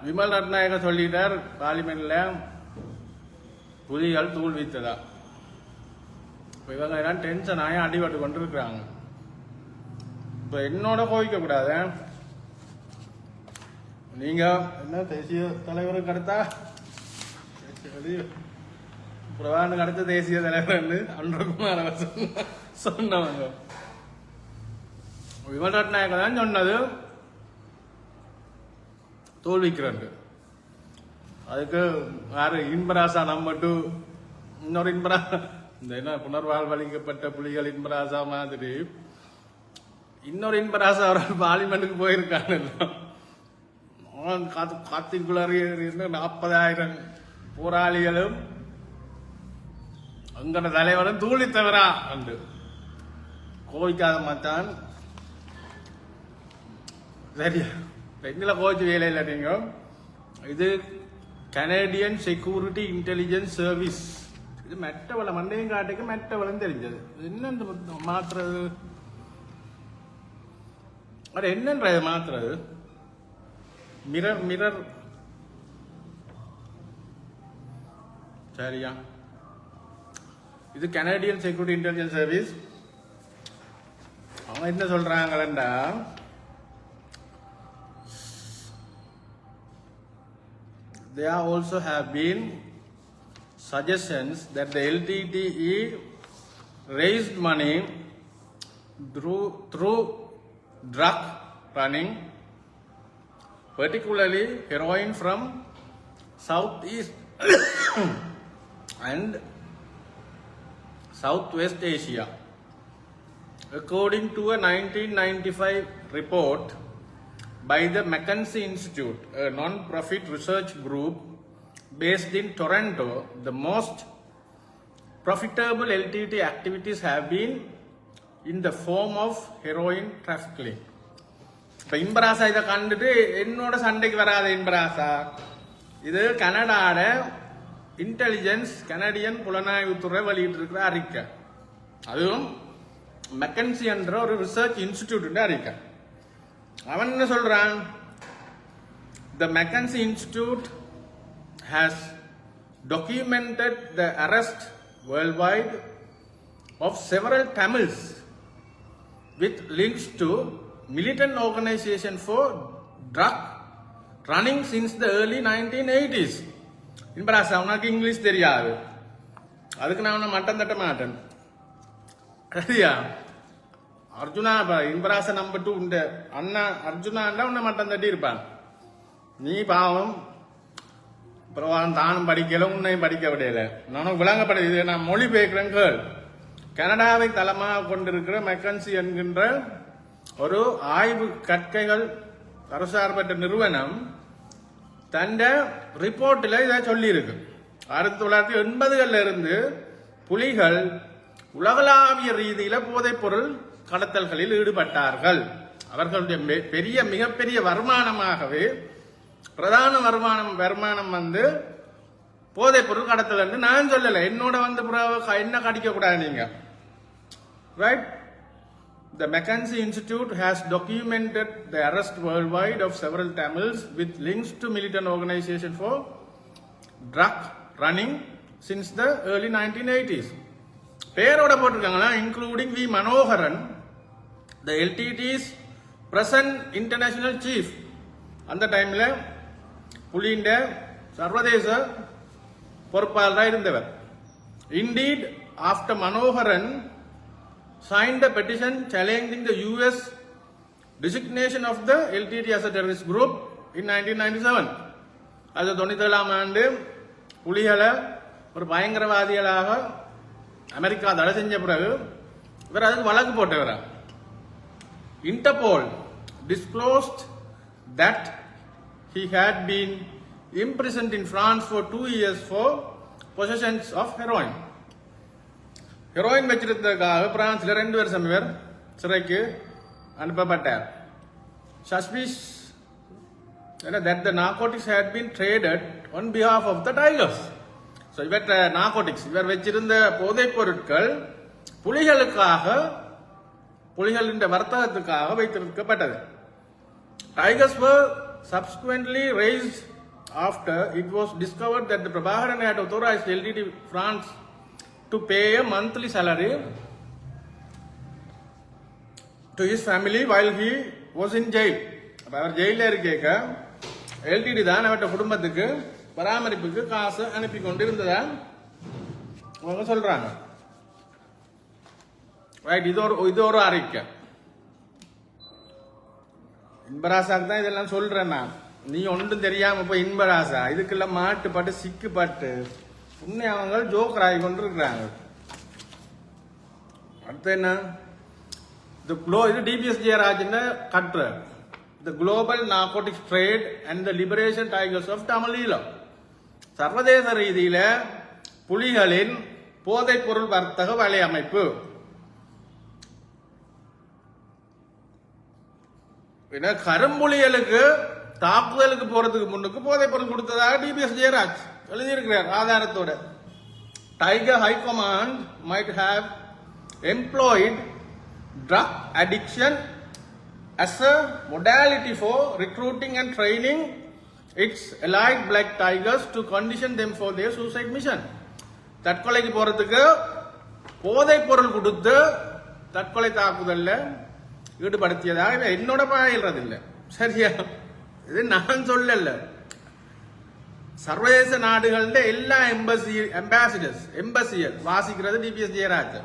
விமல் ரத்நாயக சொல்லிட்டார் பார்லிமெண்ட்ல புலிகள் தூள் வீத்ததா. இவங்க எல்லாம் டென்ஷன் ஆகி அடிபட்டு கொண்டு இருக்கிறாங்க. இப்ப என்னோட கோவிக்க கூடாது. நீங்க என்ன தேசிய தலைவருக்கு அடுத்தா பிரதானுக்கு அடுத்த தேசிய தலைவர் அன்றகுமார் சொன்னவங்க. விமல் ரத்நாயக தான் சொன்னது தோல்விக்கிறாங்க. அதுக்கு யாரு இன்பராசா நம்மட்டு இன்னொரு இன்பரா இந்த என்ன புனர்வாழ்வளிக்கப்பட்ட புலிகள் இன்பராசா மாதிரி இன்னொரு இன்பராசா அவர்கள் பார்லிமெண்ட்டுக்கு போயிருக்காங்க. காத்திக்குள்ளாரி 40,000 போராளிகளும் அங்கட தலைவரும் தூளித்தவரா அன்று கோவிக்காத மாத்தான். சரியா எங்களை கோச்சு வேலை இல்லை. நீங்க இது கனேடியன் செக்யூரிட்டி இன்டெலிஜென்ஸ் சர்வீஸ். இது மெட்டவளம் மண்டையும் காட்டுக்கு மெட்டவளம் தெரிஞ்சது. என்ன மாத்துறது? அது என்னன்றது மாத்துறது? மிரர் மிரர் சரியா? இது கனேடியன் செக்யூரிட்டி இன்டெலிஜென்ஸ் சர்வீஸ். அவங்க என்ன சொல்றாங்களா, there also have been suggestions that the LTTE raised money through drug running, particularly heroin from Southeast and Southwest Asia. According to a 1995 report by the McKinsey Institute, a non-profit research group based in Toronto, the most profitable LTT activities have been in the form of heroin trafficking. இப்போ இன்பராசா இதை கண்டுட்டு என்னோட சண்டைக்கு வராத இன்பராசா, இது கனடாட intelligence Canadian புலனாய்வுத்துறை வெளியிட்டு இருக்கிற அறிக்கை. அதுவும் மெக்கன்சி என்ற ஒரு ரிசர்ச் இன்ஸ்டிடியூட் அறிக்கை. அவன் என்ன சொல்றான்? The McKinsey Institute has documented the arrest worldwide of several Tamils with links to militant organization for drug running since the early 1980s. Inbarasa உனக்கு இங்கிலீஷ் தெரியாது, அதுக்கு நான் உன்னை மட்டம் தட்ட மாட்டேன். சரியா? அர்ஜுனா இன்பராச நம்பட்டு உண்ட அண்ணா அர்ஜுனாண்டா உன்னை மட்டம் தட்டி இருப்பான். நீ பாவம் தானும் படிக்கல, உன்னையும் படிக்க விடையில. நானும் விளங்கப்படுது. நான் மொழி பெயர்க்கிறேன் கேள். கனடாவை தளமாக கொண்டிருக்கிற மெக்கன்சி என்கின்ற ஒரு ஆய்வு கற்கைகள் அரசார்பற்ற நிறுவனம் தண்ட ரிப்போர்ட்டில் இதை சொல்லி இருக்கு. 1980களில் இருந்து புலிகள் உலகளாவிய ரீதியில போதைப் பொருள் கடத்தல்களில் ஈடுபட்டார்கள். அவர்களுடைய மிகப்பெரிய வருமானமாகவே பிரதான வருமானம் வந்து போதைப் பொருள் கடத்தல் என்று நான் சொல்லல. என்னோட வந்து என்ன கடிக்க கூடாது நீங்க. Right? The McKinsey Institute has documented the arrest worldwide of several Tamils with links to militant organization for drug running since the early 1980s. பேரோட போட்டிருக்காங்களா, including V Manoharan, the LTT's present international chief. அந்த டைம்ல புலிண்ட சர்வதேச பொறுப்பாளராக இருந்தவர். Indeed, after Manoharan signed a petition challenging the US designation of the LTT as a terrorist group in 1997. அது 97ஆம் ஆண்டு புலிகளை ஒரு பயங்கரவாதிகளாக அமெரிக்கா தடை செஞ்ச பிறகு இவர் அதுக்கு வழக்கு போட்டவர். Interpol disclosed that he had been imprisoned in France for 2 years for possessions of heroin. Heroin வச்சிருந்ததுக்காக பிரான்ஸ்ல 2 வருஷம் இவர் சிறைக்கு அனுப்பப்பட்டார். Suspicious that the narcotics had been traded on behalf of the Tigers. So இவற்ற நார்கோட்டிக்ஸ், இவர் வச்சிருந்த போதைப் பொருட்கள் புலிகளின் வர்த்தகத்துக்காக வைத்திருக்கப்பட்டது. Tigers were subsequently raised after it was discovered that the Prabhakaran had authorized LTT France to pay a monthly salary to his family while he was in jail. அவர் ஜெயில இருக்க LTD தான் அவட்ட குடும்பத்துக்கு பராமரிப்புக்கு காசு அனுப்பி கொண்டு இருந்ததா அவங்க சொல்றாங்க. ரைட், இது ஒரு அறிக்கை. இன்பராசாக்கு தான் இதெல்லாம் சொல்றேன் நான். நீ ஒன்றும் தெரியாம போய் இன்பராசா இதுக்கெல்லாம் மாட்டுப்பட்டு சிக்குப்பட்டு உன்னை அவங்க ஜோக்கர் ஆகி கொண்டு இருக்கிறாங்க. அடுத்து என்ன, இது டிபிஎஸ் ஜெயராஜன் கட்டுற The Global Narcotics Trade and the Liberation Tigers of Tamil. சர்வதேச ரீதியில புலிகளின் போதைப் பொருள் வர்த்தக வலையமைப்பு. கரும்புலிகளுக்கு தாக்குதலுக்கு போறதுக்கு முன்னுக்கு போதைப் பொருள் கொடுத்ததாக டிபிஎஸ் ஜெயராஜ் எழுதியிருக்கிறார் ஆதாரத்தோட. Tiger high command might have employed drug addiction as a modality for recruiting and training its allied black tigers to condition them for their suicide mission. தற்கொலைக்கு போறதுக்கு போதைப் பொருள் கொடுத்து தற்கொலை தாக்குதல்ல ஈடுபடுத்தியதாக என்னோட பயில்றது இல்லை. சரியா, இது நான் சொல்லல. சர்வதேச நாடுகளில் எல்லா எம்பசியர் வாசிக்கிறது டிபிஎஸ் ஜெயராஜ்.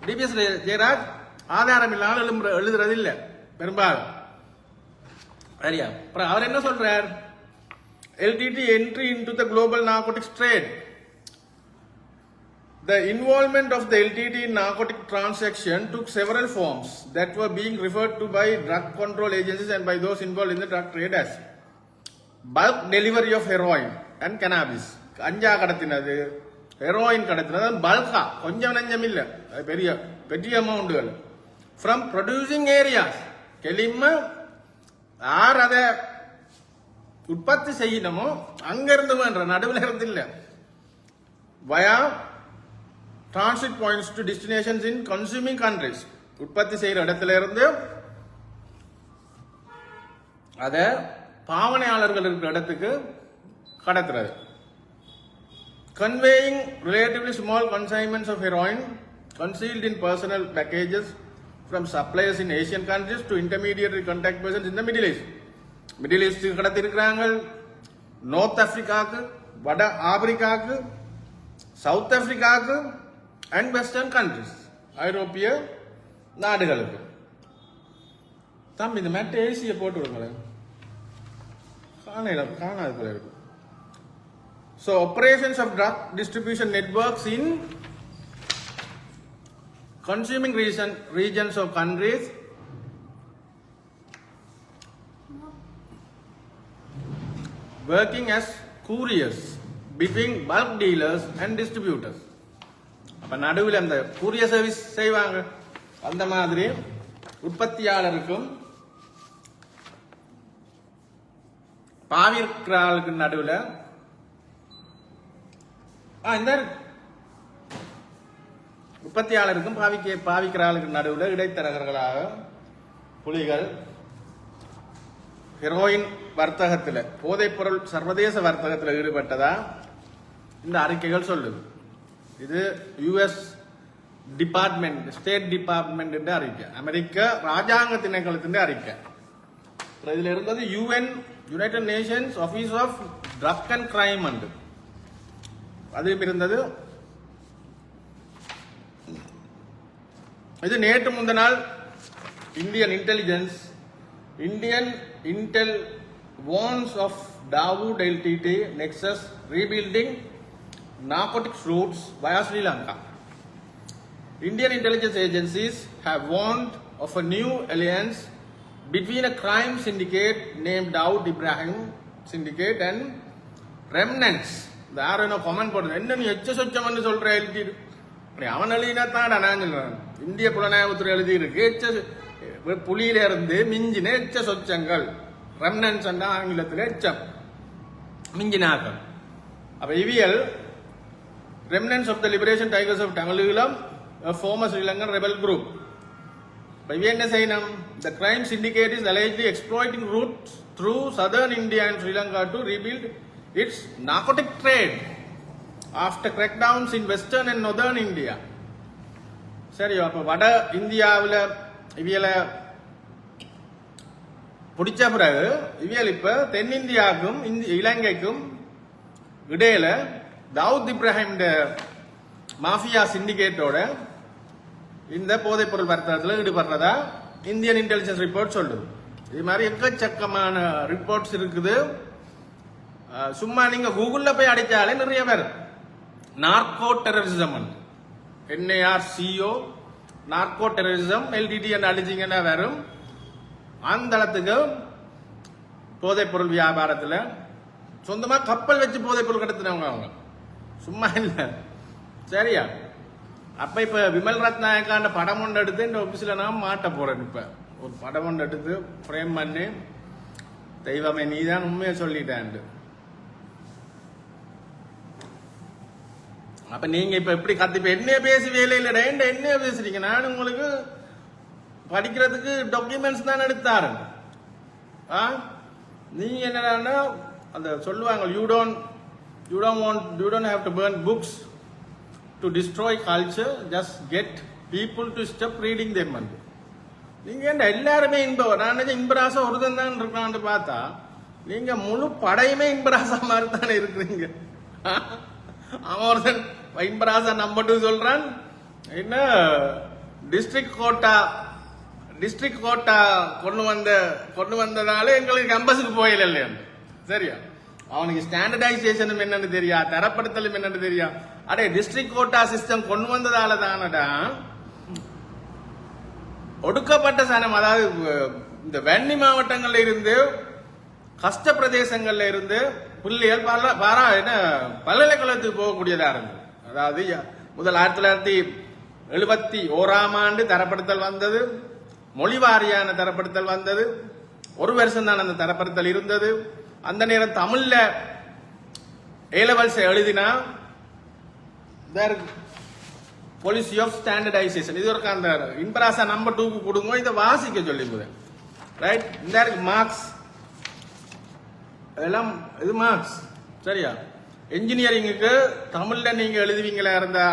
டிபிஎஸ் ஜெயராஜ் ஆதாரம் இல்லாமல் எழுதுறது இல்லை பெரும்பாலும். சரியா, அவர் என்ன சொல்றார், LTD entry into the global narcotics trade. The involvement of the LTT in narcotic transaction took several forms that were being referred to by drug control agencies and by those involved in the drug trade as bulk delivery of heroin and cannabis. கஞ்சா கடத்தினது, heroin கடத்தினது, பல்கா, கொஞ்சம் நஞ்சம் இல்லை, பெரிய பெரிய அமௌண்ட்டுகள். ஃப்ரம் ப்ரொடியூசிங் ஏரியாஸ், கெளிம யார் அதை உற்பத்தி செய்யணுமோ அங்கிருந்து வேண்ட நடுவில் இருந்து இல்லை, via transit points to destinations in consuming countries, உற்பத்தி செய்யற இடத்துல இருந்து அதை பாவனையாளர்கள் இருக்கிற இடத்துக்கு கடத்துறது. Conveying relatively small consignments of heroin concealed in personal packages from suppliers in Asian countries to intermediary contact persons in the Middle East. Middle East கடத்திருக்கிறாங்க, நார்த் ஆப்பிரிக்காவுக்கு, வட ஆப்பிரிக்காவுக்கு, சவுத் ஆப்பிரிக்காவுக்கு அண்ட் வெஸ்டர்ன் கண்ட்ரிஸ், ஐரோப்பிய நாடுகளுக்கு. தம்பி இந்த மேட்ட ஏசியை போட்டு விடுங்களேன், காணாது போல இருக்கு. So operations of drug distribution networks in consuming regions of countries working as couriers between bulk dealers and distributors. அப்ப நடுவில் அந்த கூரியர் சர்வீஸ் செய்வாங்க, அந்த மாதிரி உற்பத்தியாளருக்கும் பாவிக்கிறாளுக்கு நடுவில் இந்த உற்பத்தியாளருக்கும் பாவிக்கிறாளுக்கு நடுவில் இடைத்தரகர்களாக புலிகள் ஹெரோயின் வர்த்தகத்தில், போதைப் பொருள் சர்வதேச வர்த்தகத்தில் ஈடுபட்டதா இந்த அறிக்கைகள் சொல்லுது. இது யுஎஸ் டிபார்ட்மெண்ட், ஸ்டேட் டிபார்ட்மெண்ட் அறிக்கை, அமெரிக்க ராஜாங்க திணைக்களத்தின் அறிக்கை. இதுல இருந்தது United Nations Office of Drug and Crime and அதுவும் இருந்தது. இது நேற்று முந்த நாள் Indian intel warns of Dawood LTT Nexus rebuilding narcotics routes via Sri Lanka. Indian intelligence agencies have warned of a new alliance between a crime syndicate named Dawood Ibrahim Syndicate and remnants. யாரும் என்ன comment போடுறது, என்ன நீ எச்ச சொச்சம்னு சொல்ற எழுதிடு, அவன் எழுதினாத்தான் நான் சொல்றேன். இந்திய புலனாய்வுத்துறை எழுதி இருக்கு, புலியில இருந்து மிஞ்சின எச்ச சொச்சங்கள், ரெம்னன்ஸ் ஆங்கிலத்தில் எச்சம், மிஞ்சினாக்கள். அப்ப இவியல் remnants of the Liberation Tigers of Tamil Eelam, former Sri Lankan rebel group. இப்ப இவ என்ன செய்யணும், the crime syndicate is allegedly exploiting routes through southern India and Sri Lanka to rebuild its narcotic trade after crackdowns in western and northern India. சரி, அப்போ வட இந்தியாவில் இவியலை பிடிச்ச பிறகு இவியல் இப்போ தென்னிந்தியாவுக்கும் இலங்கைக்கும் இடையில தாவூத் இப்ராஹிம் மாஃபியா சிண்டிகேட்டோட இந்த போதைப்பொருள் வர்த்தகத்தில் ஈடுபடுறதா இந்தியன் இன்டெலிஜென்ஸ் ரிப்போர்ட் சொல்லுது. இது மாதிரி எக்கச்சக்கமான ரிப்போர்ட்ஸ் இருக்குது. சும்மா நீங்க கூகுள்ல போய் அடிச்சாலே நிறைய பேர் narco terrorism NARCO narco terrorism LTT அடிச்சிங்கன்னா வரும். அந்த இடத்துக்கு போதைப்பொருள் வியாபாரத்தில் சொந்தமா கப்பல் வச்சு போதைப்பொருள் கடத்தினவங்க அவங்க, சும்மா இல்லை. சரியா? அப்ப இப்ப விமல் ரத்நாயக்காண்ட படம் ஒன்று எடுத்து இந்த ஆபீஸ்ல நான் மாட்ட போறேன். இப்ப ஒரு படம் ஒன்று எடுத்து ஃப்ரேம் பண்ணி, தெய்வமே நீதான் உண்மையை சொல்லிட்டேன். அப்ப நீங்க இப்ப எப்படி கத்தி என்ன பேசி வேலை இல்லடா, என்ன பேசுறீங்க? நான் உங்களுக்கு படிக்கிறதுக்கு டாக்குமெண்ட்ஸ் தான் எடுத்தாரு. நீங்க என்னன்னா அந்த சொல்லுவாங்க, you don't have to burn books to destroy culture, just get people to stop reading them. நீங்க எல்லாருமே நான் இன்பராசா ஒருதன் தான் இருக்கான்னு பார்த்தா நீங்க முழு படையுமே இன்பராசா மாதிரி தானே இருக்கிறீங்க. அவன் ஒருத்தன் இன்பராசா நம்பர் 2 சொல்றான், என்ன டிஸ்ட்ரிக்ட் கோட்டா கொண்டு வந்ததால எங்களுக்கு கம்பஸுக்கு போயில இல்லையா? சரியா? அவனுக்கு ஸ்டாண்டர்டைசேஷனும் என்னன்னு தெரியா, தரப்படுத்தலும் என்னன்னு தெரியா. அடே டிஸ்ட்ரிக்ட் கோட்டா சிஸ்டம் கொண்டு வந்ததால தானடா ஒடுக்கப்பட்ட சனம், அதாவது இந்த வன்னி மாவட்டங்கள்ல இருந்து கஷ்ட பிரதேசங்கள்ல இருந்து பிள்ளைகள் பல்கலைக்கழகத்துக்கு போகக்கூடியதா இருந்தது. அதாவது முதல் 1971 தரப்படுத்தல் வந்தது, மொழி வாரியான தரப்படுத்தல் வந்தது. ஒரு வருஷம் தான் அந்த தரப்படுத்தல் இருந்தது. அந்த நேரம் தமிழ்ல A levels எழுதினா பாலிசி ஆஃப் ஸ்டாண்டர்டைசேஷன், இது ஒரு அந்த இன்பராசா நம்பர் 2 கொடுங்க, இதை வாசிக்க சொல்லி ரைட். இந்த மார்க்ஸ் இதெல்லாம் இது மார்க்ஸ். சரியா? என்ஜினியரிங்குக்கு தமிழ்ல நீங்க எழுதுவீங்களா இருந்தா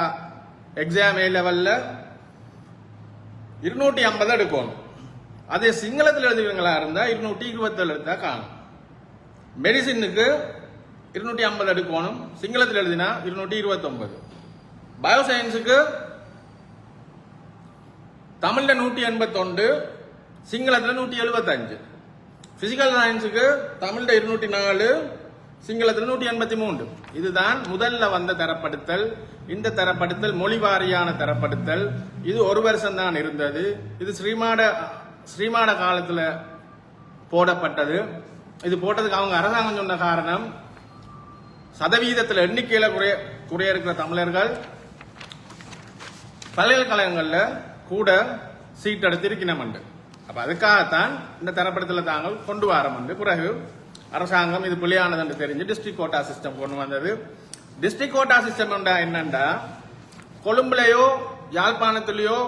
எக்ஸாம் A லெவல்ல 250 எடுக்கணும். அதே சிங்களத்தில் எழுதுவீங்களா இருந்தா 227 எடுத்தா காணும். மெடிசினுக்கு 250 எடுக்கணும், சிங்களத்தில் எழுதினா 229. பயோசயின்ஸுக்கு தமிழ்ல 181, சிங்களத்தில் 175. பிசிக்கல் சயின்ஸுக்கு தமிழ்ல 204, சிங்களத்தில் 183. இதுதான் முதல்ல வந்த தரப்படுத்தல். இந்த தரப்படுத்தல் மொழி வாரியான தரப்படுத்தல். இது ஒரு வருஷம் தான் இருந்தது. இது ஸ்ரீமாட காலத்துல போடப்பட்டது. இது போட்டதுக்கு அவங்க அரசாங்கம் சொன்ன காரணம், சதவீதத்தில் எண்ணிக்கையில குறைய இருக்கிற தமிழர்கள் பல்கலைக்கழகங்கள்ல கூட சீட் எடுத்து இருக்கணும். அப்ப அதுக்காகத்தான் இந்த தரப்படுத்தல தாங்கள் கொண்டு வரோம். பிறகு அரசாங்கம் இது பிள்ளையானது என்று தெரிஞ்சு டிஸ்ட்ரிக்ட் கோட்டா சிஸ்டம் கொண்டு வந்தது. டிஸ்ட்ரிக்ட் கோட்டா சிஸ்டம் என்னண்டா, கொழும்புலையோ யாழ்ப்பாணத்திலேயோ,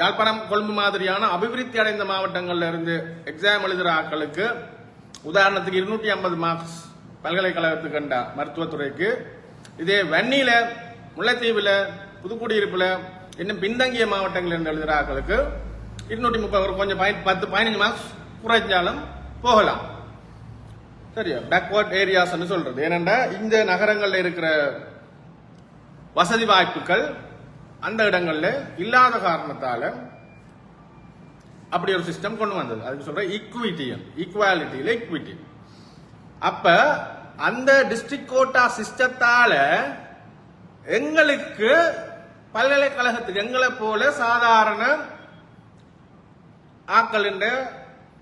யாழ்ப்பாணம் கொழும்பு மாதிரியான அபிவிருத்தி அடைந்த மாவட்டங்கள்ல இருந்து எக்ஸாம் எழுதுற ஆட்களுக்கு, உதாரணத்துக்கு 250 மார்க்ஸ் பல்கலைக்கழகத்துக்கு கண்டா மருத்துவத்துறைக்கு, இதே வன்னியில, முல்லைத்தீவுல, புதுக்குடியிருப்புல, இன்னும் பின்தங்கிய மாவட்டங்களில் இருந்து எழுதுற ஆட்களுக்கு 230, கொஞ்சம் 10-15 மார்க்ஸ் குறைஞ்சாலும் போகலாம். சரியா? பேக்வர்ட் ஏரியாஸ் சொல்றது. ஏனென்றா இந்த நகரங்கள்ல இருக்கிற வசதி வாய்ப்புகள் அந்த இடங்கள்ல இல்லாத காரணத்தால அப்படி ஒரு சிஸ்டம் கொண்டு வந்தது. அதுக்கு சொல்ற ஈக்குவாலிட்டியில ஈக்விட்டி. அப்ப அந்த டிஸ்ட்ரிக்ட் கோட்டா சிஸ்டத்தால எங்களுக்கு பல்கலைக்கழகத்துக்கு எங்களை போல சாதாரண ஆக்கள் என்ற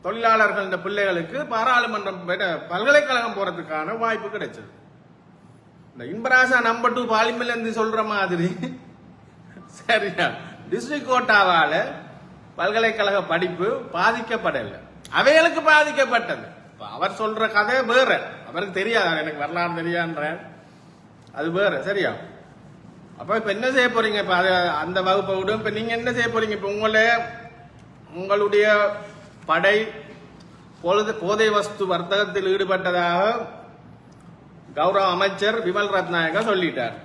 தொழிலாளர்கள் என்ற பிள்ளைகளுக்கு பாராளுமன்றம் பல்கலைக்கழகம் போறதுக்கான வாய்ப்பு கிடைச்சது. இந்த இன்பராசா நம்பர் 2 பார்லிமெண்ட்ல சொல்ற மாதிரி, சரியா, டிஸ்ட்ரிக்ட் கோட்டாவால பல்கலைக்கழக படிப்பு பாதிக்கப்படல, அவைகளுக்கு பாதிக்கப்பட்டது. அவர் சொல்ற கதை வேற, அவருக்கு தெரியாது, எனக்கு வரலாறு தெரியான்ற அது வேற. சரியா? அப்ப இப்ப என்ன செய்ய போறீங்க? இப்ப அந்த வகுப்பை விடும். இப்ப நீங்க என்ன செய்ய போறீங்க? இப்ப உங்களுடைய படை போதை வஸ்து வர்த்தகத்தில் ஈடுபட்டதாக கௌரவ அமைச்சர் விமல் ரத்நாயகா சொல்லிட்டார்.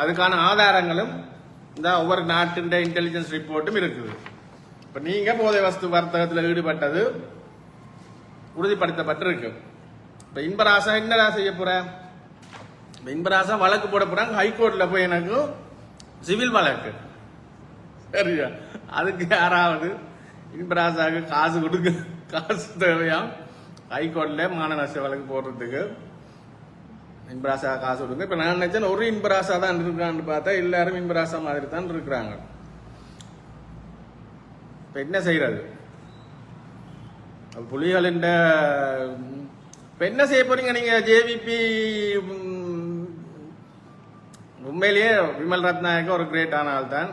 அதுக்கான ஆதாரங்களும் இந்த ஒவ்வொரு நாட்டின் இன்டெலிஜென்ஸ் ரிப்போர்ட்டும் இருக்குது. இப்ப நீங்க போதை வஸ்து வர்த்தகத்தில் ஈடுபட்டது உறுதிப்படுத்தப்பட்டிருக்கு. இப்ப இன்பராசா என்னடா செய்ய போற? இன்பராசா வழக்கு போட போறாங்க ஹைகோர்ட்ல போய், எனக்கு சிவில் வழக்கு. சரியா? அதுக்கு யாராவது இன்பராசாவுக்கு காசு கொடுக்க, காசு தேவையா? ஹைகோர்ட்ல மான நஷ்ட வழக்கு போடுறதுக்கு இன்பராசா காசு கொடுங்க. இப்ப நான் நினைச்சேன் ஒரு இன்பராசா தான் இருக்கான்னு பார்த்தா எல்லாரும் இன்பராசா மாதிரி தான் இருக்கிறாங்க. இப்ப என்ன செய்யறது? புலிகள் இப்ப என்ன செய்ய போறீங்க நீங்க? ஜேவிபி உண்மையிலேயே விமல் ரத்நாயக்க ஒரு கிரேட் ஆன ஆள் தான்.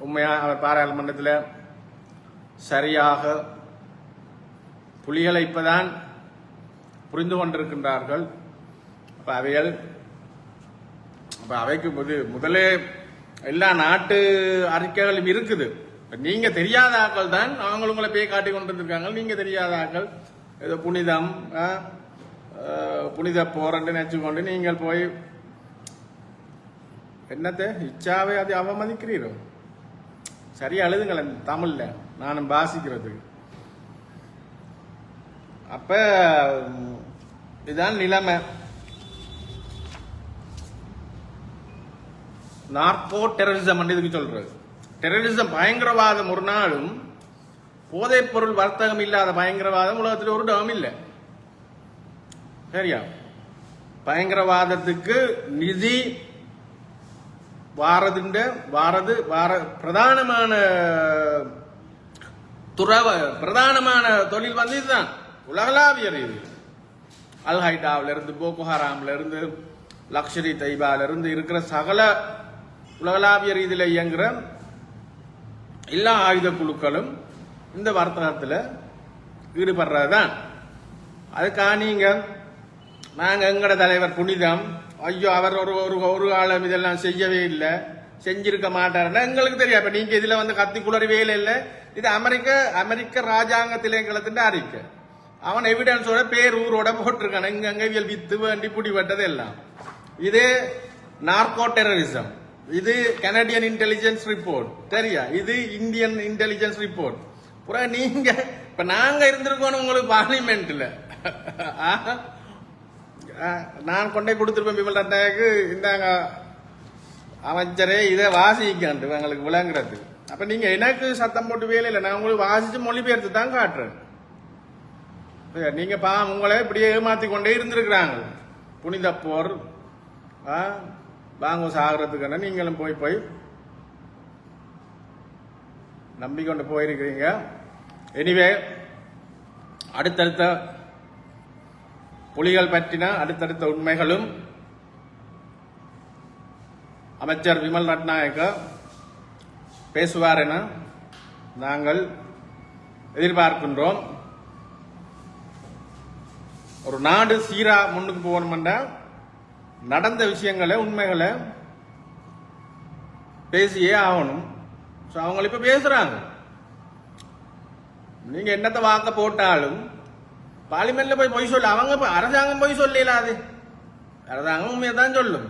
உண்மையா அவர் பாராளுமன்றத்தில் சரியாக புலிகளை இப்பதான் புரிந்து கொண்டிருக்கின்றார்கள். அவைக்கு முதலே எல்லா நாட்டு அறிக்கைகளும் இருக்குது. நீங்க தெரியாத ஆக்கள் தான் அவங்க உங்களை பேய் காட்டி கொண்டிருக்காங்க. நீங்க தெரியாத ஆக்கள் ஏதோ புனிதம் புனித போரண்டு நினைச்சுக்கொண்டு நீங்கள் போய் என்னத்தை இச்சாவே அது அவமதிக்கிறீரோ? சரியா எழுதுங்களேன் தமிழ்ல, நானும் வாசிக்கிறதுக்கு. அப்ப இதுதான் நிலைமை. நார்கோ டெரரிசம் இதுக்கு சொல்றது. டெரரிசம் பயங்கரவாதம் ஒரு நாளும் போதைப் பொருள் வர்த்தகம் இல்லாத பயங்கரவாதம் உலகத்தில் ஒரு இடம் இல்லை. சரியா? பயங்கரவாதத்துக்கு நிதி பிரதானமான பிரதானமான தொழில் வந்து இதுதான். உலகளாவிய ரீதியில் அல்ஹைடாவில இருந்து, போகோ ஹராம்ல இருந்து, லக்ஷரி தைபால இருந்து இருக்கிற சகல உலகளாவிய ரீதியில் இயங்குற எல்லா ஆயுத குழுக்களும் இந்த வர்த்தகத்தில் ஈடுபடுறதுதான். அதுக்காக நீங்க நாங்க எங்கட தலைவர் புனிதம், ஐயோ அவர் ஒரு காலம் இதெல்லாம் செய்யவே இல்லை, செஞ்சிருக்க மாட்டாருன்னா எங்களுக்கு தெரியும். இப்ப நீங்க இதுல வந்து கத்தி குளறவே இல்லை. இது அமெரிக்க ராஜாங்க திணைக்களத்தின் அறிக்கை. அவன் எவிடன்ஸோட பேர் ஊரோட போட்டிருக்கான். எங்க வித்து வேண்டி பிடிபட்டது எல்லாம். இது நார்கோ டெரரிசம், இது கனடியன் இன்டெலிஜென்ஸ் ரிப்போர்ட். சரியா? இது இந்தியன் இன்டெலிஜென்ஸ் ரிப்போர்ட். நீங்க இப்ப நாங்க இருந்திருக்கோம் உங்களுக்கு பார்லிமெண்ட்ல. நான் கொண்டே கொடுத்திருப்பேன் விமல் ரத்னாயக்கு, இந்தாங்க அமைச்சரே இதை வாசிக்காண்டு எங்களுக்கு விளங்குறது. அப்ப நீங்க எனக்கு சத்தம் போட்டு வேலை இல்லை, நான் உங்களுக்கு வாசிச்சு மொழிபெயர்த்து தான் காட்டுறேன். நீங்க உங்களை இப்படியே ஏமாத்தி கொண்டே இருந்திருக்கிறாங்க. புனித போர் வாங்க சாகிறதுக்கான நீங்களும் போய் நம்பிக்கொண்டு போயிருக்கிறீங்க. எனிவே அடுத்தடுத்த புலிகள் பற்றின அடுத்தடுத்த உண்மைகளும் அமைச்சர் விமல் ரத்நாயக்க பேசுவார் என நாங்கள் எதிர்பார்க்கின்றோம். ஒரு நாடு சீரா முன்னுக்கு போகணும்னா நடந்த விஷயங்களை உண்மைகளை பேசியே ஆகணும். அவங்க இப்ப பேசுறாங்க. நீங்க என்னத்தை வாக்க போட்டாலும் பார்லிமெண்ட்ல போய் பொய் சொல்ல, அவங்க அரசாங்கம் போய் சொல்லலாது. அரசாங்கம் உண்மையதான் சொல்லும்.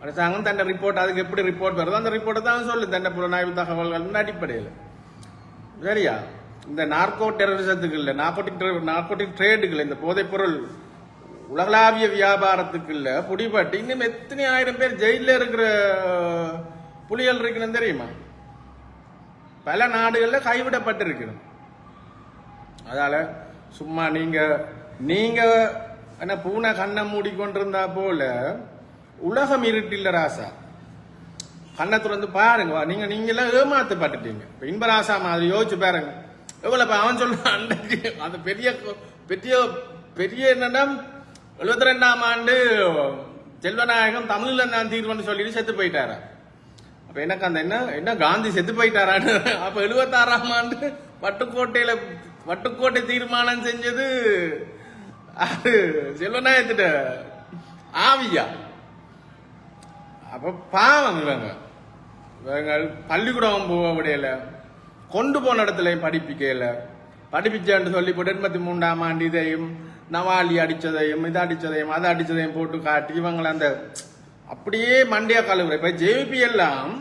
அரசாங்கம் தன் ரிப்போர்ட், அதுக்கு எப்படி ரிப்போர்ட் வருதோ அந்த ரிப்போர்ட்டை தான் சொல்லும், தன் புலனாய்வு தகவல்கள் அடிப்படையில். சரியா? இந்த நார்கோ டெரரிசத்துக்கு இல்ல, நார்கோட்டிக் ட்ரேடுகள், இந்த போதைப் பொருள் உலகளாவிய வியாபாரத்துக்கு இல்ல புடிபட்டு இன்னும் எத்தனை ஆயிரம் பேர் ஜெயில இருக்கிற புலிகள் இருக்கணும் தெரியுமா? பல நாடுகள்ல கைவிடப்பட்டிருக்கணும். அதால சும்மா நீங்க என்ன பூனை கண்ணை மூடிக்கொண்டிருந்தா போல உலகம் இருட்டில்ல ராசா. கண்ணை திறந்து பாருங்க. நீங்களாம் ஏமாத்தப்பட்டுட்டீங்க. இன்பராசா மாதிரி யோசிச்சு பாருங்க. எவ்வளவு அவன் சொல்றான் அது பெரிய பெரிய பெரிய என்னன்னா 72ஆம் ஆண்டு செல்வநாயகம் தமிழ்ல நான் தீர்வுன்னு சொல்லிட்டு செத்து போயிட்டாரா. அப்ப எனக்கு அந்த என்ன காந்தி செத்து போயிட்டாரான்னு. அப்ப 76ஆம் ஆண்டு வட்டுக்கோட்டை தீர்மானம் செஞ்சது செல்வநாயகத்திட்ட ஆவியா. அப்ப பாவம் இவங்க பள்ளிக்கூடம் போக விடையில, கொண்டு போன இடத்துல படிப்பிக்கல. படிப்பிச்சேன்னு சொல்லி போட்டு 83ஆம் ஆண்டு இதையும் நவாலி அடிச்சதையும் இதை அடிச்சதையும் அதை அடிச்சதையும் போட்டு காட்டி இவங்களை அந்த அப்படியே மண்டியா கழுவுற. இப்ப ஜேபி எல்லாம்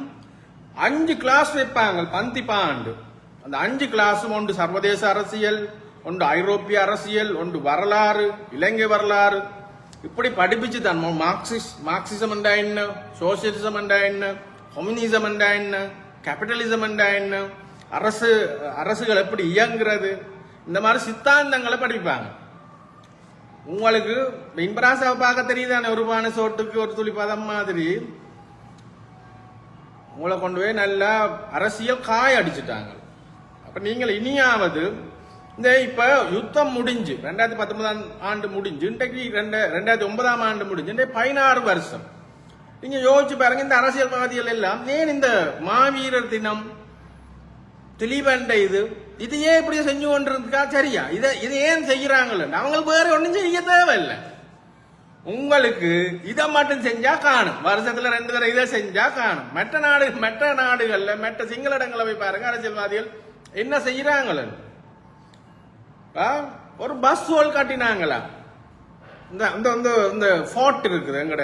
5 கிளாஸ் வைப்பாங்க பந்தி பாண்டு. அந்த 5 கிளாஸும் ஒன்று சர்வதேச அரசியல், ஒன்று ஐரோப்பிய அரசியல், ஒன்று வரலாறு, இலங்கை வரலாறு, இப்படி படிப்பிச்சு தான் மார்க்சிசம் என்றா என்ன, சோசியலிசம் என்றா என்ன, கம்யூனிசம் என்றா என்ன, கேபிட்டலிசம் என்றா என்ன, அரசுகள் எப்படி இயங்குறது, இந்த மாதிரி சித்தாந்தங்களை படிப்பாங்க. உங்களுக்கு இன்பராசாவை பார்க்க தெரியுதானே, ஒரு பானை சோட்டுக்கு ஒரு துளி பதம் மாதிரி உங்களை கொண்டு போய் நல்லா அரசியல் காய அடிச்சுட்டாங்க. அப்ப நீங்கள் இனியாவது இந்த இப்ப யுத்தம் முடிஞ்சு 2019ஆம் ஆண்டு முடிஞ்சு, இன்றைக்கு 2009ஆம் ஆண்டு முடிஞ்சு, 16 வருஷம். நீங்க யோசிச்சு பாருங்க, இந்த அரசியல்வாதிகள் எல்லாம் ஏன் இந்த மாவீரர் தினம் திலீபண்ட இது ஏன் இப்படி செஞ்சு கொண்டிருக்கா? சரியா, இதை ஏன் செய்யறாங்கல்ல? அவங்களுக்கு வேற ஒன்றும் செய்ய தேவையில்லை. உங்களுக்கு இதை மட்டும் செஞ்சா காணும், வருஷத்துல 2 தடவை இதை செஞ்சா காணும். மற்ற நாடுகள்ல மற்ற சிங்கள இடங்களை போய் பாருங்க, அரசியல்வாதிகள் என்ன செய்யறாங்கள. ஒரு பஸ் ஹோல் காட்டினாங்களா, இந்த ஃபோர்ட் இருக்குது எங்கட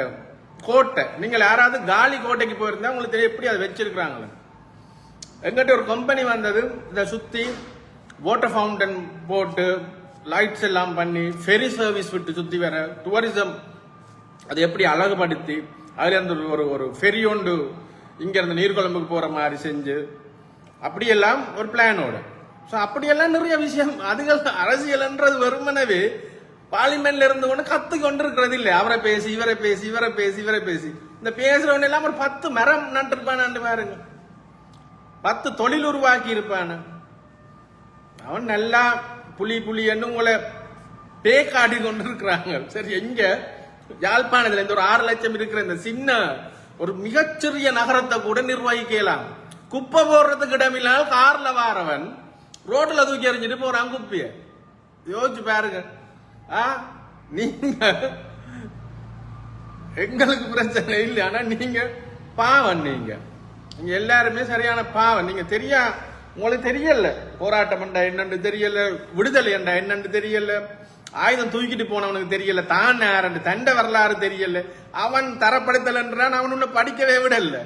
கோட்டை. நீங்க யாராவது காலி கோட்டைக்கு போயிருந்தா உங்களுக்கு தெரியும் எப்படி அதை வச்சிருக்கிறாங்களே. எங்கிட்ட ஒரு கம்பெனி வந்தது, இதை சுத்தி வாட்டர் ஃபவுண்டன் போட்டு லைட்ஸ் எல்லாம் பண்ணி ஃபெரி சர்வீஸ் விட்டு சுத்தி வர டூரிசம் அதை எப்படி அழகுபடுத்தி அதுல இருந்து ஒரு ஃபெரி ஒன்று இங்க இருந்து நீர்கொழும்புக்கு போற மாதிரி செஞ்சு அப்படியெல்லாம் ஒரு பிளானோட. ஸோ அப்படியெல்லாம் நிறைய விஷயம். அதுகள் அரசியல்ன்றது வெறுமனவே பார்லிமெண்ட்ல இருந்து கொண்டு கத்து கொண்டிருக்கிறது இல்லை. அவரை பேசி இவரை பேசி இவரை பேசி இவரை பேசி இந்த பேசுறவன் எல்லாம் ஒரு 10 மரம் நட்டுருப்பானு பாருங்க, 10 தொழில் உருவாக்கி இருப்பான. அவன் நல்லா புலி என்று உங்களை பேக்காடி கொண்டிருக்கிறாங்க. சரி, எங்க யாழ்ப்பாணத்துல இந்த ஒரு 6 லட்சம் இருக்கிற இந்த சின்ன ஒரு மிகச்சிறிய நகரத்தை கூட நிர்வகிக்கலாம். குப்பை போடுறதுக்கு இடமில்லாமல் கார்ல வாரவன் ரோட்ல தூக்கி எறிஞ்சிட்டு போறான் குப்பைய. யோசிச்சு பாருங்க. நீங்க எங்களுக்கு பிரச்சனை இல்லை, ஆனா நீங்க பாவம். நீங்க எல்லாருமே சரியான பாவம். நீங்க உங்களுக்கு தெரியல போராட்டம் என்றா என்னன்னு தெரியல, விடுதலை என்றா என்னன்னு தெரியல, ஆயுதம் தூக்கிட்டு போனவனுக்கு தெரியல, தான் யாரு தண்ட வரலாறு தெரியல. அவன் தரப்படுத்தல் என்றான், அவன் உன்னை படிக்கவே விடல.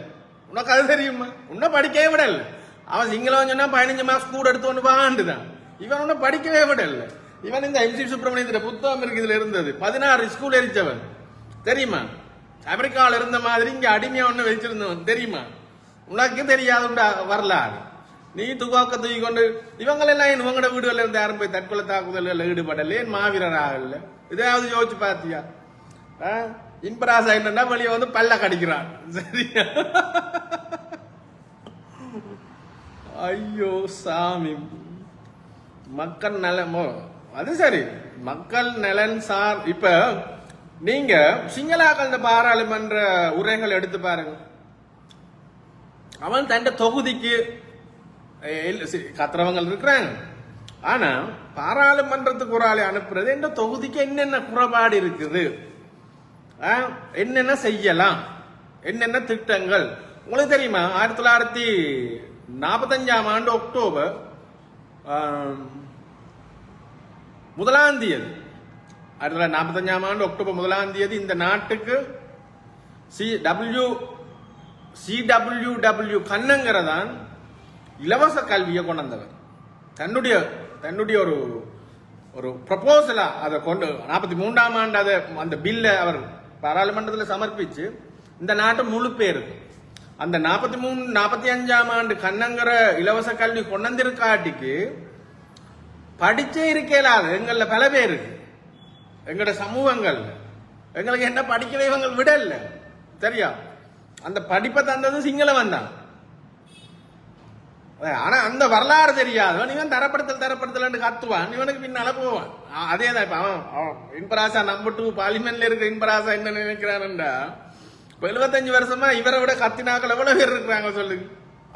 உனக்கு அது தெரியுமா? உன்னை படிக்கவே விடல. அவன் சிங்களம் சொன்னா 15 மாசம் கூட எடுத்து ஒன்று வாண்டுதான். இவன் உன்னை படிக்கவே விடல. இவன் இந்த MC சுப்பிரமணியத்துல புத்தகம் இருக்கு, இதுல இருந்தது 16 ஸ்கூல் எரிச்சவன் தெரியுமா? அமெரிக்காவில் இருந்த மாதிரி இங்க அடிமையா ஒண்ணு வச்சிருந்தவன் தெரியுமா? உனக்கு தெரியாதுண்டா வரலாறு. நீ துவாக்க தூக்கி கொண்டு இவங்களெல்லாம் இவங்களோட வீடுகள்ல இருந்து யாரும் போய் தற்கொலை தாக்குதல் ஈடுபடல, ஏன் மாவீரர் ஆகல? இதையாவது யோசிச்சு பாத்தியா? இன்பராசா என்னன்னா வெளியே வந்து பல்ல கடிக்கிறான். சரியா? ஐயோ சாமி, மக்கள் நலமோ அது சரி, மக்கள் நலன் சார். இப்ப நீங்க சிங்களாக்கள் பாராளுமன்ற உரைகள் எடுத்து பாருங்க. அவன் தன் தொகுதிக்கு கத்துறவங்க இருக்கிறாங்க, ஆனா பாராளுமன்றத்துக்கு ஒரு ஆளை அனுப்புறது இந்த தொகுதிக்கு என்னென்ன குறைபாடு இருக்குது, என்னென்ன செய்யலாம், என்னென்ன திட்டங்கள். உங்களுக்கு தெரியுமா? 1945ஆம் ஆண்டு அக்டோபர் 1ஆம் தேதி, 1945ஆம் ஆண்டு அக்டோபர் 1ஆம் தேதி இந்த நாட்டுக்கு CWW கண்ணங்கிறதான் இலவச கல்வியை கொண்டு வந்தவர். தன்னுடைய ஒரு ப்ரொபோசலா அதை கொண்டு 43ஆம் ஆண்டு அதை அந்த பில்லை அவர் பாராளுமன்றத்தில் சமர்ப்பிச்சு இந்த நாட்டு முழு பேருக்கு அந்த 43-45ஆம் ஆண்டு கண்ணங்கிற இலவச கல்வி கொண்டு வந்திருக்காட்டிக்கு படிச்சே இருக்கலாது. எங்கள பல பேருக்கு எங்களோட சமூகங்கள் எங்களுக்கு என்ன படிக்கவே இவங்க விடல. சரியா? அந்த படிப்பை தந்தது சிங்களவன் தான். ஆனா அந்த வரலாறு தெரியாதவன் இவன் தரப்படுத்தல் கத்துவான், இவனுக்கு பின்னால போவான். அதேதான் இப்ப அவன் இன்பராசா நம்பர் 2 பார்லிமெண்ட்ல இருக்க இன்பராசா என்ன நினைக்கிறான்டா, 75 வருஷமா இவரை விட கத்தினாக்கள் எவ்வளவு பேர் இருக்கிறாங்க சொல்லுங்க.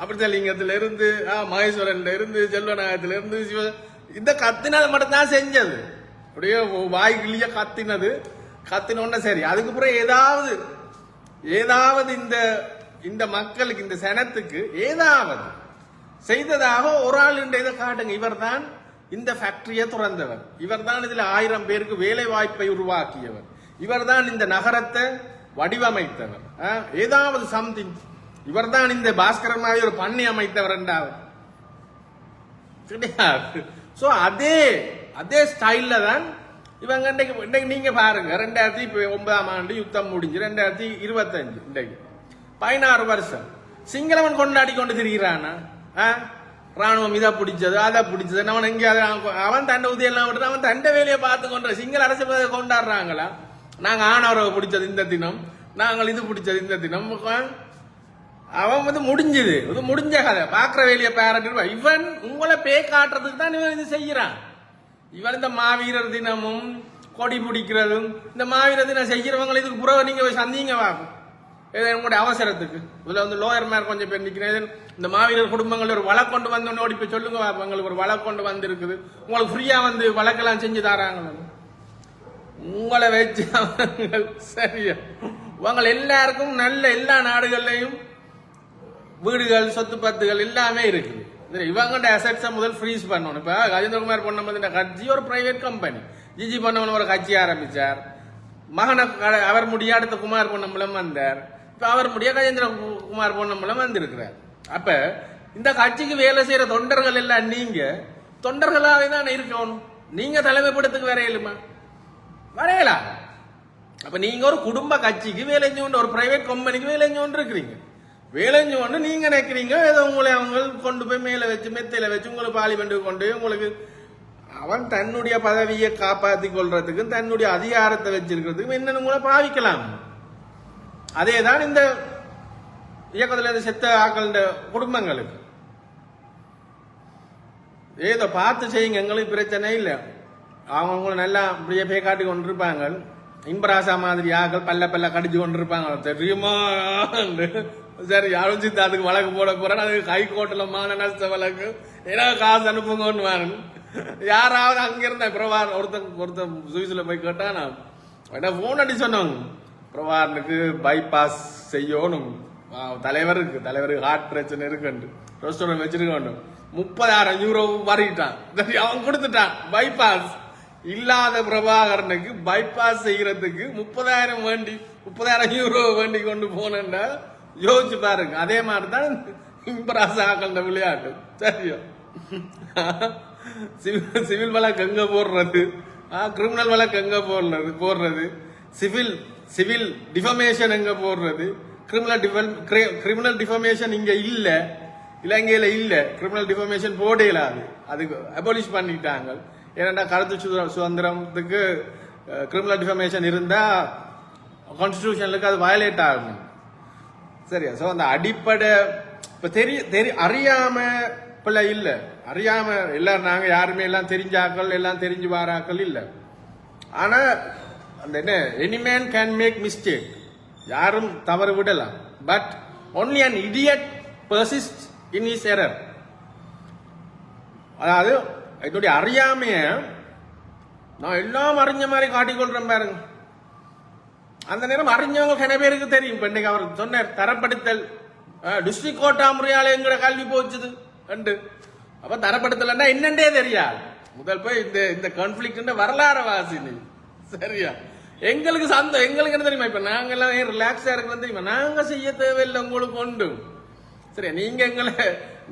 அப்படித்தலிங்கத்துல இருந்து மகேஸ்வரன்ல இருந்து செல்வநாயகத்துல இருந்து இந்த கத்தினது மட்டும் தான் செஞ்சது. அப்படியே வாய்கிளிய கத்தினோன்னு சரி. அதுக்கப்புறம் ஏதாவது இந்த மக்களுக்கு இந்த சனத்துக்கு செய்ததாக ஒரு ஆள் இதை காட்டுங்க. இவர் தான் இந்த ஃபேக்டரியை துறந்தவர், இவர் தான் இதுல 1000 பேருக்கு வேலை வாய்ப்பை உருவாக்கியவர், இவர் தான் இந்த நகரத்தை வடிவமைத்தவர், ஏதாவது சம்திங். இவர் தான் இந்த பாஸ்கரன் மாதிரி ஒரு பண்ணி அமைத்தவர் என்றாவர் கிடையாது. சோ அதே ஸ்டைல்ல தான் இவங்க இன்றைக்கு நீங்க பாருங்க. 2009ஆம் ஆண்டு யுத்தம் முடிஞ்சு 2025 இன்றைக்கு 16 வருஷம் சிங்களவன் கொண்டாடி கொண்டு திரிகிறானா? ராணுவம் இதை பிடிச்சது அதை பிடிச்சது, அவன் எங்க அவன் தண்டை உதயெல்லாம் விட்டு அவன் தண்டை வேலையை பார்த்து கொண்ட சிங்கள அரசு கொண்டாடுறாங்களா? நாங்க ஆணவரவை பிடிச்சது இந்த தினம், நாங்கள் இது பிடிச்சது இந்த தினம். அவன் முடிஞ்சது, இது முடிஞ்ச கதை. பாக்குற வேலையை பாராட்டு இவன் உங்களை பே காட்டுறதுக்கு தான் இவன் இது செய்யறான். இவன் இந்த மாவீரர் தினமும் கொடி பிடிக்கிறதும், இந்த மாவீரர் தினம் செய்யறவங்க இதுக்கு புறவை நீங்க சந்திங்க பார்க்கும் உங்களுடைய அவசரத்துக்கு. இதுல லோயர் மேர் கொஞ்சம் பேர் நிக்கிறேன். இந்த மாவீரர் குடும்பங்கள் ஒரு வழக்கு கொண்டு வந்தோன்னு ஓடி போய் சொல்லுங்க, உங்களுக்கு ஒரு வழக்கு கொண்டு வந்து இருக்குது, உங்களுக்கு ஃப்ரீயா வழக்கெல்லாம் செஞ்சு தராங்க. உங்களை வச்சு சரியா உங்களை எல்லாருக்கும் நல்ல எல்லா நாடுகள்லையும் வீடுகள் சொத்து பத்துகள் எல்லாமே இருக்குது. இவங்க அசட்ஸை முதல் ஃப்ரீஸ் பண்ணணும். இப்ப கஜேந்திரகுமார் பொன்னம்பலம் கட்சி ஒரு பிரைவேட் கம்பெனி, ஜிஜி பொன்னம்பலம் ஒரு கட்சி ஆரம்பிச்சார், மகனை அவர் முடிய அடுத்த குமார் பொன்னம்பலம் வந்தார், இப்ப அவர் முடிய கஜேந்திரகுமார் பொன்னம்பலம் வந்திருக்கிறார். அப்ப இந்த கட்சிக்கு வேலை செய்யற தொண்டர்கள் எல்லாம் நீங்க தொண்டர்களாவே தான் இருக்கணும். நீங்க தலைமைப்படத்துக்கு வரையலுமா? வரையலாம். அப்ப நீங்க ஒரு குடும்ப கட்சிக்கு வேலை செஞ்சு, ஒரு பிரைவேட் கம்பெனிக்கு வேலை செஞ்சு இருக்கிறீங்க. வேலைஞ்சு கொண்டு நீங்க நினைக்கிறீங்க ஏதோ உங்களை அவங்க கொண்டு போய் மேல வச்சு மெத்தையில வச்சு உங்களுக்கு பார்லிமெண்ட்டுக்கு கொண்டு போய் உங்களுக்கு அவன் தன்னுடைய பதவியை காப்பாற்றி கொள்றதுக்கும் தன்னுடைய அதிகாரத்தை வச்சிருக்கிறதுக்கும் என்னன்னு உங்களை பாவிக்கலாம். அதேதான் இந்த இயக்கத்தில் செத்த ஆக்கள குடும்பங்களுக்கு ஏதோ பார்த்து செய்யுங்க, எங்களுக்கு பிரச்சனை இல்லை. அவங்க நல்லா இப்படியே போய் காட்டி கொண்டிருப்பாங்க. இன்பராசா மாதிரி ஆக்கள் பல்ல கடிச்சு கொண்டிருப்பாங்க தெரியுமா. சரி அழிஞ்சித்து அதுக்கு வழக்கு போட போறேன், அதுக்கு ஹைகோர்ட்ல மான நஷ்ட வழக்கு, ஏன்னா காசு அனுப்புங்கன்னு வாங்க. யாராவது அங்க இருந்த பிரபார் ஒருத்தன் சுவிஸ்ல போய் கேட்டா நான் போன் அடி சொன்னோம், பிரபாரனுக்கு பைபாஸ் செய்யணும், தலைவருக்கு ஹார்ட் பிரச்சனை இருக்கு, ரெஸ்டாரண்ட் வச்சிருக்க, 30,000 யூரோ வரிட்டான், அவன் கொடுத்துட்டான். பைபாஸ் இல்லாத பிரபாகரனுக்கு பைபாஸ் செய்யறதுக்கு 30,000 யூரோ வேண்டி கொண்டு போனா யோசிச்சு பாருங்க. அதே மாதிரிதான் இம்பராசாக்கள் விளையாட்டு. சரியோ, சிவில் வழக்கு எங்க போடுறது, கிரிமினல் வழக்கு எங்க போடுறது, சிவில் டிஃபமேஷன் எங்க போடுறது, கிரிமினல் டிஃபமேஷன் இங்க இல்ல, இலங்கையில இல்ல, கிரிமினல் டிஃபமேஷன் போடலாது, அதுக்கு அபாலிஷ் பண்ணிட்டாங்க. ஏன்னா கருத்து சுதந்திரத்துக்கு கிரிமினல் டிஃபமேஷன் இருந்தா கான்ஸ்டிடியூஷனுக்கு அது வயலேட் ஆகும். சரியா? சோ அந்த அடிப்படை இப்ப அறியாம பிள்ளை இல்ல, அறியாம எல்லாரும் நாங்க யாருமே எல்லாம் தெரிஞ்சாக்கள் எல்லாம் தெரிஞ்சு வாராக்கள் இல்ல. ஆனா அந்த என்ன, any man can make mistake, யாரும் தவறு விடலாம். But only an idiot persist in his error. அதாவது என்னுடைய அறியாமைய நான் எல்லாம் அறிஞ்ச மாதிரி காட்டிக்கொள்றேன் பாருங்க. அந்த நேரம் அறிஞ்சவங்க கன பேருக்கு தெரியும். இப்ப இன்னைக்கு அவர் சொன்னார் தரப்படுத்தல், டிஸ்ட்ரிக்ட் கோர்ட்டா முறையால எங்கட கல்வி போச்சுது அண்டு. அப்ப தரப்படுத்தலன்னா என்னண்டே தெரியாது. முதல் போய் இந்த கான்ஃபிளிக்ட் வரலாறு வாசினி. சரியா? எங்களுக்கு எங்களுக்கு என்ன தெரியுமா, இப்ப நாங்க எல்லாம் ரிலாக்ஸா இருக்கிறது தெரியுமா, நாங்க செய்ய தேவையில்லை உங்களுக்கு உண்டு. சரியா? நீங்க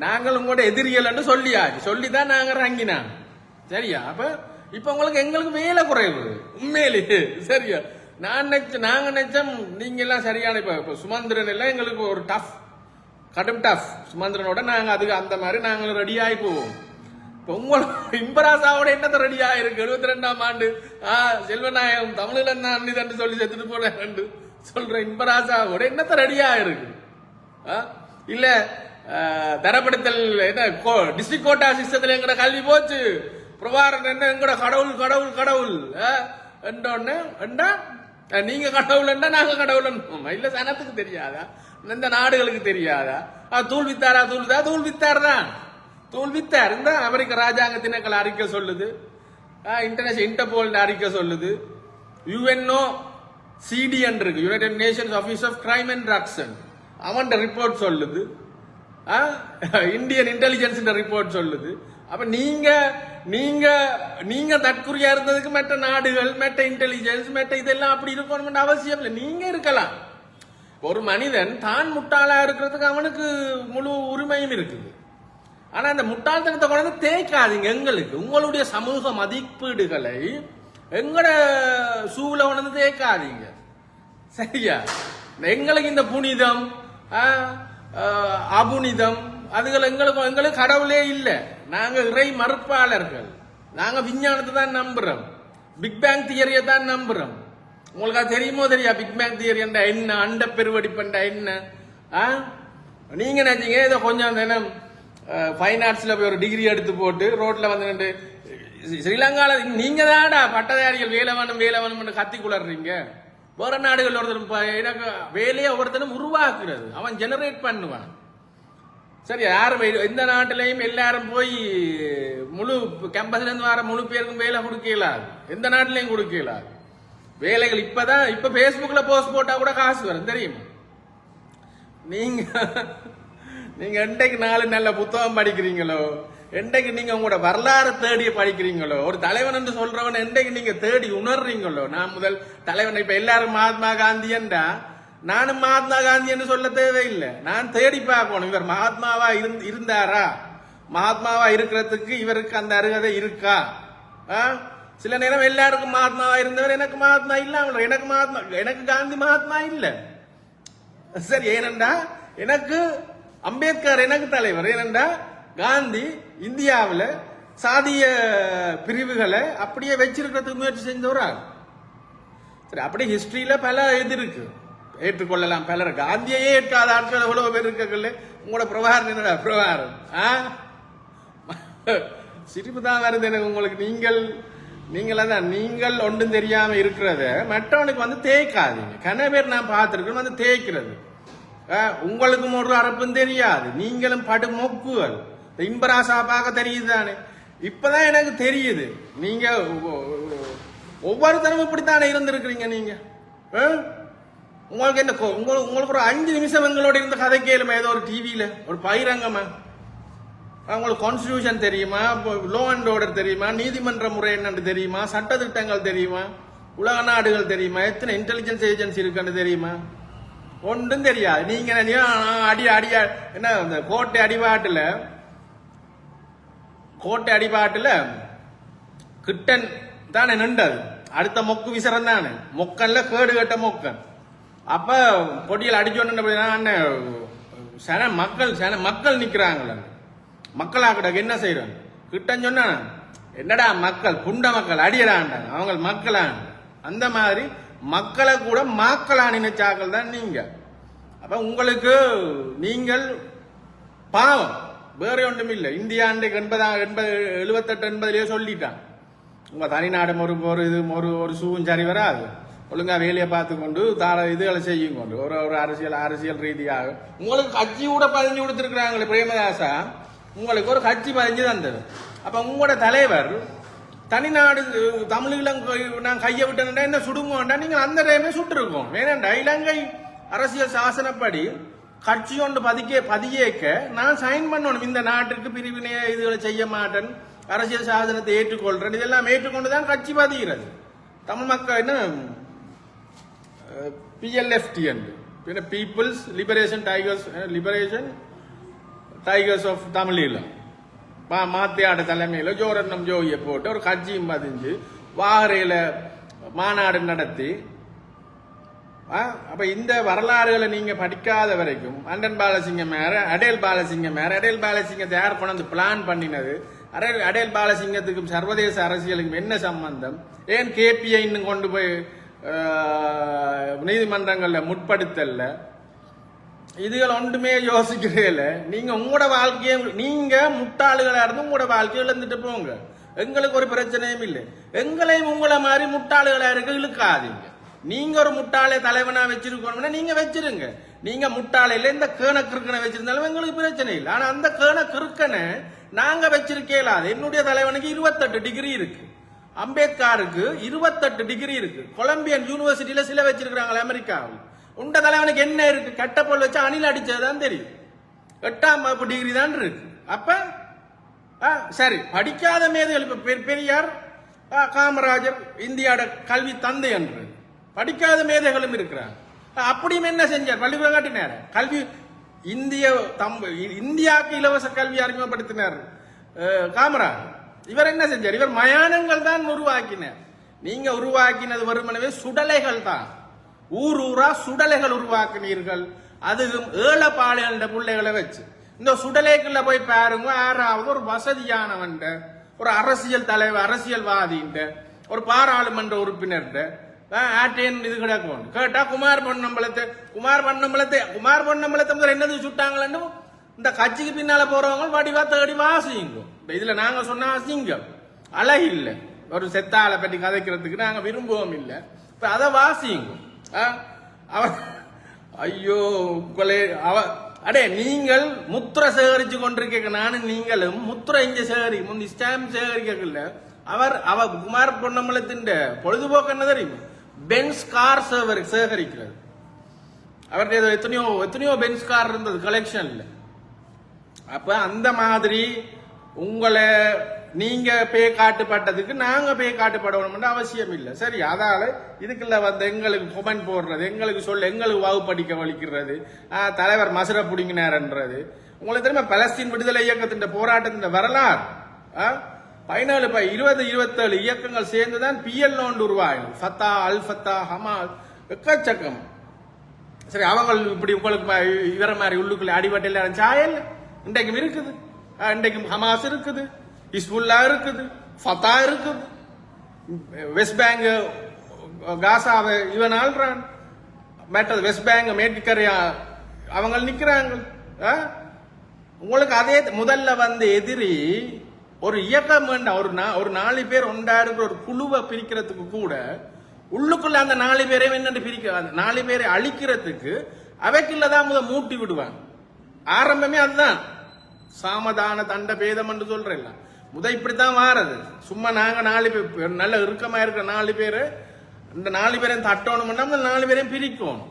நாங்கள் உங்களோட எதிரிகள் சொல்லிதான் நாங்க இறங்கினா. சரியா? அப்ப இப்ப உங்களுக்கு எங்களுக்கு வேலை குறைவு உண்மையிலேயே. சரியா? நாங்க நினைச்சோம் நீங்க எல்லாம் சரியான, இப்ப சுமந்திரன் எல்லாம் எங்களுக்கு ஒரு கடும் டஃப். சுமந்திரனோட நாங்க அதுக்கு அந்த மாதிரி நாங்களும் ரெடி ஆகி போவோம். இப்ப உங்களுக்கு இம்பராசாவோட என்னத்தை ரெடி ஆயிருக்கு? 72ஆம் ஆண்டு செல்வநாயகம் தமிழ்ல தான் சொல்லி செத்துட்டு போனேன் சொல்ற இம்பராசாவோட என்னத்தை ரெடி ஆயிருக்கு? இல்ல தரப்படுத்தல் என்ன டிஸ்ட்ரிக்ட் கோட்டா சிஸ்டத்துல எங்கட கல்வி போச்சு, பிரபாரன் என்ன எங்கட கடவுள் கடவுள் கடவுள் என்றா நீங்க கடவுள் நாங்க கடவுள் இல்ல, சனத்துக்கு தெரியாதா, இந்த நாடுகளுக்கு தெரியாதா? தூள் வித்தாரா? தூள் வித்தார் தான், தூள் வித்தார். இந்த அமெரிக்க ராஜாங்க திணைக்கள அறிக்கை சொல்லுது, இன்டர்நேஷனல் இன்டர்போல் அறிக்கை சொல்லுது, யுஎன்ஓ சிடிஎன் இருக்கு, United Nations Office of Crime and Drugs, அவன் ரிப்போர்ட் சொல்லுது. இந்தியன் இன்டெலிஜென்ஸ் ரிப்போர்ட் சொல்லுது. அப்ப நீங்க நீங்க நீங்க தற்குறியா இருந்ததுக்கு மற்ற நாடுகள் மற்ற இன்டெலிஜென்ஸ் மற்ற இதெல்லாம் அப்படி இருக்கணும்னு அவசியம் இல்லை. நீங்க இருக்கலாம். ஒரு மனிதன் தான் முட்டாளா இருக்கிறதுக்கு அவனுக்கு முழு உரிமையும் இருக்குது. ஆனா அந்த முட்டாள்தனத்தை கொண்டு தேய்க்காதீங்க. எங்களுக்கு உங்களுடைய சமூக மதிப்பீடுகளை எங்கட சூழல கொண்டு தேய்க்காதீங்க. சரியா? எங்களுக்கு இந்த புனிதம் அபுனிதம் அதுகள் எங்களுக்கு கடவுளே இல்லை. நாங்க இறை மறுப்பாளர்கள். நாங்க விஞ்ஞானத்தை தான் நம்புறோம். பிக் பேங் தியரியை தான் நம்புறோம். உங்களுக்கு அது தெரியுமோ தெரியா? பிக் பேங் தியரி என்ற என்ன, அண்ட பெருவெடிப்பண்ட என்ன? நீங்க நினைச்சீங்க இதை கொஞ்சம் தினம் ஃபைன் ஆர்ட்ஸ்ல போய் ஒரு டிகிரி எடுத்து போட்டு ரோட்ல வந்து ஸ்ரீலங்கால நீங்க தான்டா பட்டதாரிகள் வேலை வேணும் கத்தி குளறீங்க. வேற நாடுகள் ஒருத்தர் எனக்கு வேலையை ஒருத்தனும் உருவாக்குறது, அவன் ஜெனரேட் பண்ணுவான். சரி, யாரும் எந்த நாட்டிலையும் எல்லாரும் போய் முழு கேம்பஸ்ல இருந்து வர முழு பேருக்கும் வேலை கொடுக்கலாது. எந்த நாட்டிலையும் கொடுக்கலாது வேலைகள். இப்ப பேஸ்புக்ல போஸ்ட் போட்டா கூட காசு வரும் தெரியுமா? நீங்க என்றைக்கு 4 நல்ல புத்தகம் படிக்கிறீங்களோ, என்றைக்கு நீங்க உங்களோட வரலாறு தேடி படிக்கிறீங்களோ, ஒரு தலைவன் என்று சொல்றவன் என்றைக்கு நீங்க தேடி உணர்றீங்களோ, நான் முதல் தலைவன். இப்ப எல்லாரும் மகாத்மா காந்தி என்றா நானும் மகாத்மா காந்தி என்று சொல்ல தேவையில்லை. நான் தேடி பார்க்கணும், இவர் மகாத்மாவா இருந்தாரா, மகாத்மாவா இருக்கிறதுக்கு இவருக்கு அந்த அருகதை இருக்கா. சில நேரம் எல்லாருக்கும் மகாத்மாவா இருந்தவர் எனக்கு மகாத்மா இல்லாமல், எனக்கு காந்தி மகாத்மா இல்லை. சரி, ஏனென்றா எனக்கு அம்பேத்கர் எனக்கு தலைவர். ஏனென்றா காந்தி இந்தியாவில் சாதிய பிரிவுகளை அப்படியே வச்சிருக்கிறதுக்கு முயற்சி செஞ்சவரா. சரி, அப்படியே ஹிஸ்டரியில பல இது இருக்கு, ஏற்றுக்கொள்ளலாம். பலர் காந்தியையே ஏற்காத ஆட்கள் எவ்வளவு பேர் இருக்கல. உங்களோட பிரபாரம் என்னடா பிரபாரம்? சிரிப்பு தான் வருது எனக்கு உங்களுக்கு. நீங்கள் ஒன்றும் தெரியாம இருக்கிறத மற்றவனுக்கு வந்து தேய்க்காதீங்க. கன பேர் நான் பார்த்திருக்கேன் வந்து தேய்க்கிறது. உங்களுக்கும் ஒரு அரப்பும் தெரியாது, நீங்களும் படு மொக்குகள். இன்பராசா பார்க்க தெரியுது தானே? இப்பதான் எனக்கு தெரியுது நீங்க ஒவ்வொருத்தரும் இப்படித்தானே இருந்திருக்கிறீங்க. நீங்க உங்களுக்கு என்ன உங்களுக்கு ஒரு 5 நிமிஷம் எங்களோட இருந்த கதை கேளுமா? ஏதோ ஒரு டிவியில ஒரு பகிரங்கமா? உங்களுக்கு கான்ஸ்டிடியூஷன் தெரியுமா? லோ அண்ட் ஆர்டர் தெரியுமா? நீதிமன்ற முறை என்னன்னு தெரியுமா? சட்டத்திட்டங்கள் தெரியுமா? உலக நாடுகள் தெரியுமா? எத்தனை இன்டெலிஜென்ஸ் ஏஜென்சி இருக்குன்னு தெரியுமா? ஒன்றும் தெரியாது. நீங்க அடியா என்ன இந்த கோட்டை அடிபாட்டுல கிட்டன் தானே நின்றது. அடுத்த மொக்கு விசரம் தானே மொக்கன்ல கேடு கட்ட மொக்கன். அப்ப பொடியில் அடிச்சோன்னு மக்கள் நிக்கிறாங்கள. மக்களாக்கிட்ட என்ன செய்யறாங்க? கிட்டன் சொன்னா என்னடா மக்கள் புண்ட மக்கள் அடியறாண்டாங்க, அவங்க மக்களான். அந்த மாதிரி மக்களை கூட மாக்களா நினைச்சாக்கள் தான் நீங்க. அப்ப உங்களுக்கு நீங்கள் பாவம் வேற ஒன்றும் இல்லை. இந்தியா அன்றைக்கு 78-80 சொல்லிட்டான். உங்க தனிநாடு ஒரு சூவும் சரி வராது. ஒழுங்கா வேலையை பார்த்து கொண்டு இதுகளை செய்யும் கொண்டு ஒரு அரசியல் ரீதியாக உங்களுக்கு கட்சி கூட பதிஞ்சு கொடுத்துருக்குறாங்களே பிரேமதாசா, உங்களுக்கு ஒரு கட்சி பதிஞ்சு தந்தது. அப்ப உங்களோட தலைவர் தனிநாடு தமிழீழம் நான் கையை விட்டேன்டா என்ன சுடுங்கோண்டா நீங்க அந்த டைமே சுட்டுருக்கோம். வேணாண்டா இலங்கை அரசியல் சாசனப்படி கட்சி ஒன்று பதியேக்க நான் சைன் பண்ணணும். இந்த நாட்டுக்கு பிரிவினைய இதுகளை செய்ய மாட்டேன், அரசியல் சாசனத்தை ஏற்றுக்கொள்றேன், இதெல்லாம் ஏற்றுக்கொண்டுதான் கட்சி பதிகிறது. தமிழ் மக்கள் என்ன PLFT என்று பீப்புள்ஸ் லிபரேஷன் டைகர்ஸ் ஆஃப் தமிழீழம் மாத்தியாட தலைமையில ஜோரன்னம் ஜோகியை போட்டு ஒரு கட்சியும் பதிஞ்சு வாகரையில மாநாடு நடத்தி. அப்ப இந்த வரலாறுகளை நீங்க படிக்காத வரைக்கும் அண்டன் பாலசிங்கம் மேல அடேல் பாலசிங்கத்தை யார் கொண்டு பிளான் பண்ணினது? அடேல் பாலசிங்கத்துக்கும் சர்வதேச அரசியலுக்கும் என்ன சம்பந்தம்? ஏன் KPI இன்னும் கொண்டு போய் நீதிமன்றங்கள்ல முற்படுத்தல? இதுகள் ஒன்றுமே யோசிக்கிறீங்கள. நீங்க உங்களோட வாழ்க்கையை நீங்க முட்டாளுகளா இருந்து உங்களோட வாழ்க்கையை இழந்துட்டு போங்க. எங்களுக்கு ஒரு பிரச்சனையும் இல்லை. எங்களையும் உங்களை மாதிரி முட்டாளுகளா இருக்க இழுக்காதீங்க. நீங்க ஒரு முட்டாளை தலைவனா வச்சிருக்கணும்னா நீங்க வச்சிருங்க. நீங்க முட்டாளையில இந்த கேண கிறுக்கனை வச்சிருந்தாலும் எங்களுக்கு பிரச்சனை இல்லை. ஆனா அந்த கேண கிறுக்கனை நாங்க வச்சிருக்கலாது. என்னுடைய தலைவனுக்கு 28 டிகிரி இருக்கு, அம்பேத்கருக்கு 28 டிகிரி இருக்கு, கொலம்பியன் யூனிவர்சிட்டியில சில வச்சிருக்கிறாங்க அமெரிக்காவில். உண்ட தலைவனுக்கு என்ன இருக்கு? கட்டப்பொல் வச்சு அணில் அடிச்சதுதான் தெரியும். 8ஆம் வகுப்பு டிகிரி தான் இருக்கு. அப்ப சரி, படிக்காத மேதைகள் இப்ப பெரியார், காமராஜர் இந்தியாவோட கல்வி தந்தை என்று படிக்காத மேதைகளும் இருக்கிறார். அப்படியும் என்ன செஞ்சார்? பள்ளிக்கூடம் காட்டினார். கல்வி இந்தியாவுக்கு இலவச கல்வி அறிமுகப்படுத்தினார் காமராஜர். இவர் என்ன செஞ்சார்? இவர் மயானங்கள் தான் உருவாக்கினார். நீங்க உருவாக்கினது வருமானவே சுடலைகள் தான். ஊரா சுடலைகள் உருவாக்கினீர்கள். அதுவும் ஏழப்பாளைய பிள்ளைகளை வச்சு. இந்த சுடலைக்குள்ள போய் பாருங்க, யாராவது ஒரு வசதியானவன், ஒரு அரசியல் தலைவர், அரசியல்வாதின்ற, ஒரு பாராளுமன்ற உறுப்பினர் ஆட்டேன் இது கிடக்கும். கேட்டா குமார் பொன்னம்பலத்தை முதல் என்னது சுட்டாங்களன்னு இந்த கட்சிக்கு பின்னால போறவங்க வடிவா தேடி வாசிங்க. இதுல நாங்க சொன்ன வாசிங்க அழகு இல்லை. ஒரு செத்தாளை பற்றி கதைக்கிறதுக்கு நாங்க விரும்பவும் இல்லை. இப்ப அதை வாசிங்க. ஐயோ அடே, நீங்கள் முத்திரை சேகரிச்சு கொண்டிருக்க, நானும் நீங்களும் முத்திரை இங்க முந்தி ஸ்டாம்ப் சேகரிக்கல. அவர் குமார் பொன்னம்பலத்தின் பொழுதுபோக்கு என்ன தெரியுமா? பென்ஸ் கார் சேகரிக்கிறது. அவர்கிட்ட எத்தனையோ பென்ஸ் கார் இருந்தது கலெக்ஷன்ல. அப்ப அந்த மாதிரி உங்களை நீங்க பே காட்டுப்பட்டதுக்கு நாங்க பே காட்டுப்படணும் அவசியம் இல்லை. சரி, அதால இதுக்குள்ள எங்களுக்கு கொமெண்ட் போடுறது, எங்களுக்கு வகுப்படிக்க வலிக்கிறது, தலைவர் மசுர புடிங்கினார்ன்றது. உங்களுக்கு தெரியுமா பலஸ்தீன் விடுதலை இயக்கத்தின் போராட்டத்தின் வரலாறு 17 இயக்கங்கள் சேர்ந்துதான் PLO உருவாகும். ஃபத்தா, அல் ஃபத்தா, ஹமாஸ், எக்கச்சக்கம். சரி, அவங்க இப்படி உங்களுக்கு இவர மாதிரி உள்ளுக்குள்ள அடிபட்டில் சாயல் இன்றைக்கும் இருக்குது. இன்றைக்கும் ஹமாஸ் இருக்குது, ஹிஸ்புல்லா இருக்குது, ஃபத்தா இருக்குது, வெஸ்ட் பேங்க் காசாவை இவன் ஆள்றான், மற்றது வெஸ்ட் பேங்க் மேற்கரையா அவங்க நிக்கிறாங்க. உங்களுக்கு அதே முதல்ல எதிரி ஒரு இயக்கம் வேண்டாம். ஒரு 4 பேர் ஒன்றா இருக்கிற ஒரு குழுவை பிரிக்கிறதுக்கு கூட உள்ளுக்குள்ள அந்த 4 பேரை என்னன்னு பிரிக்க, அந்த 4 பேரை அழிக்கிறதுக்கு அவைக்குள்ளதான் மூட்டி விடுவாங்க. ஆரம்பமே அதுதான். சாமதான தண்ட பேதம் என்று சொல்றேன். இப்படித்தான் மாறது. சும்மா நாங்க 4 பேர் நல்ல இறுக்கமா இருக்கிற 4 பேரு, இந்த 4 பேரையும் தட்டணும்னா அந்த 4 பேரையும் பிரிக்கணும்.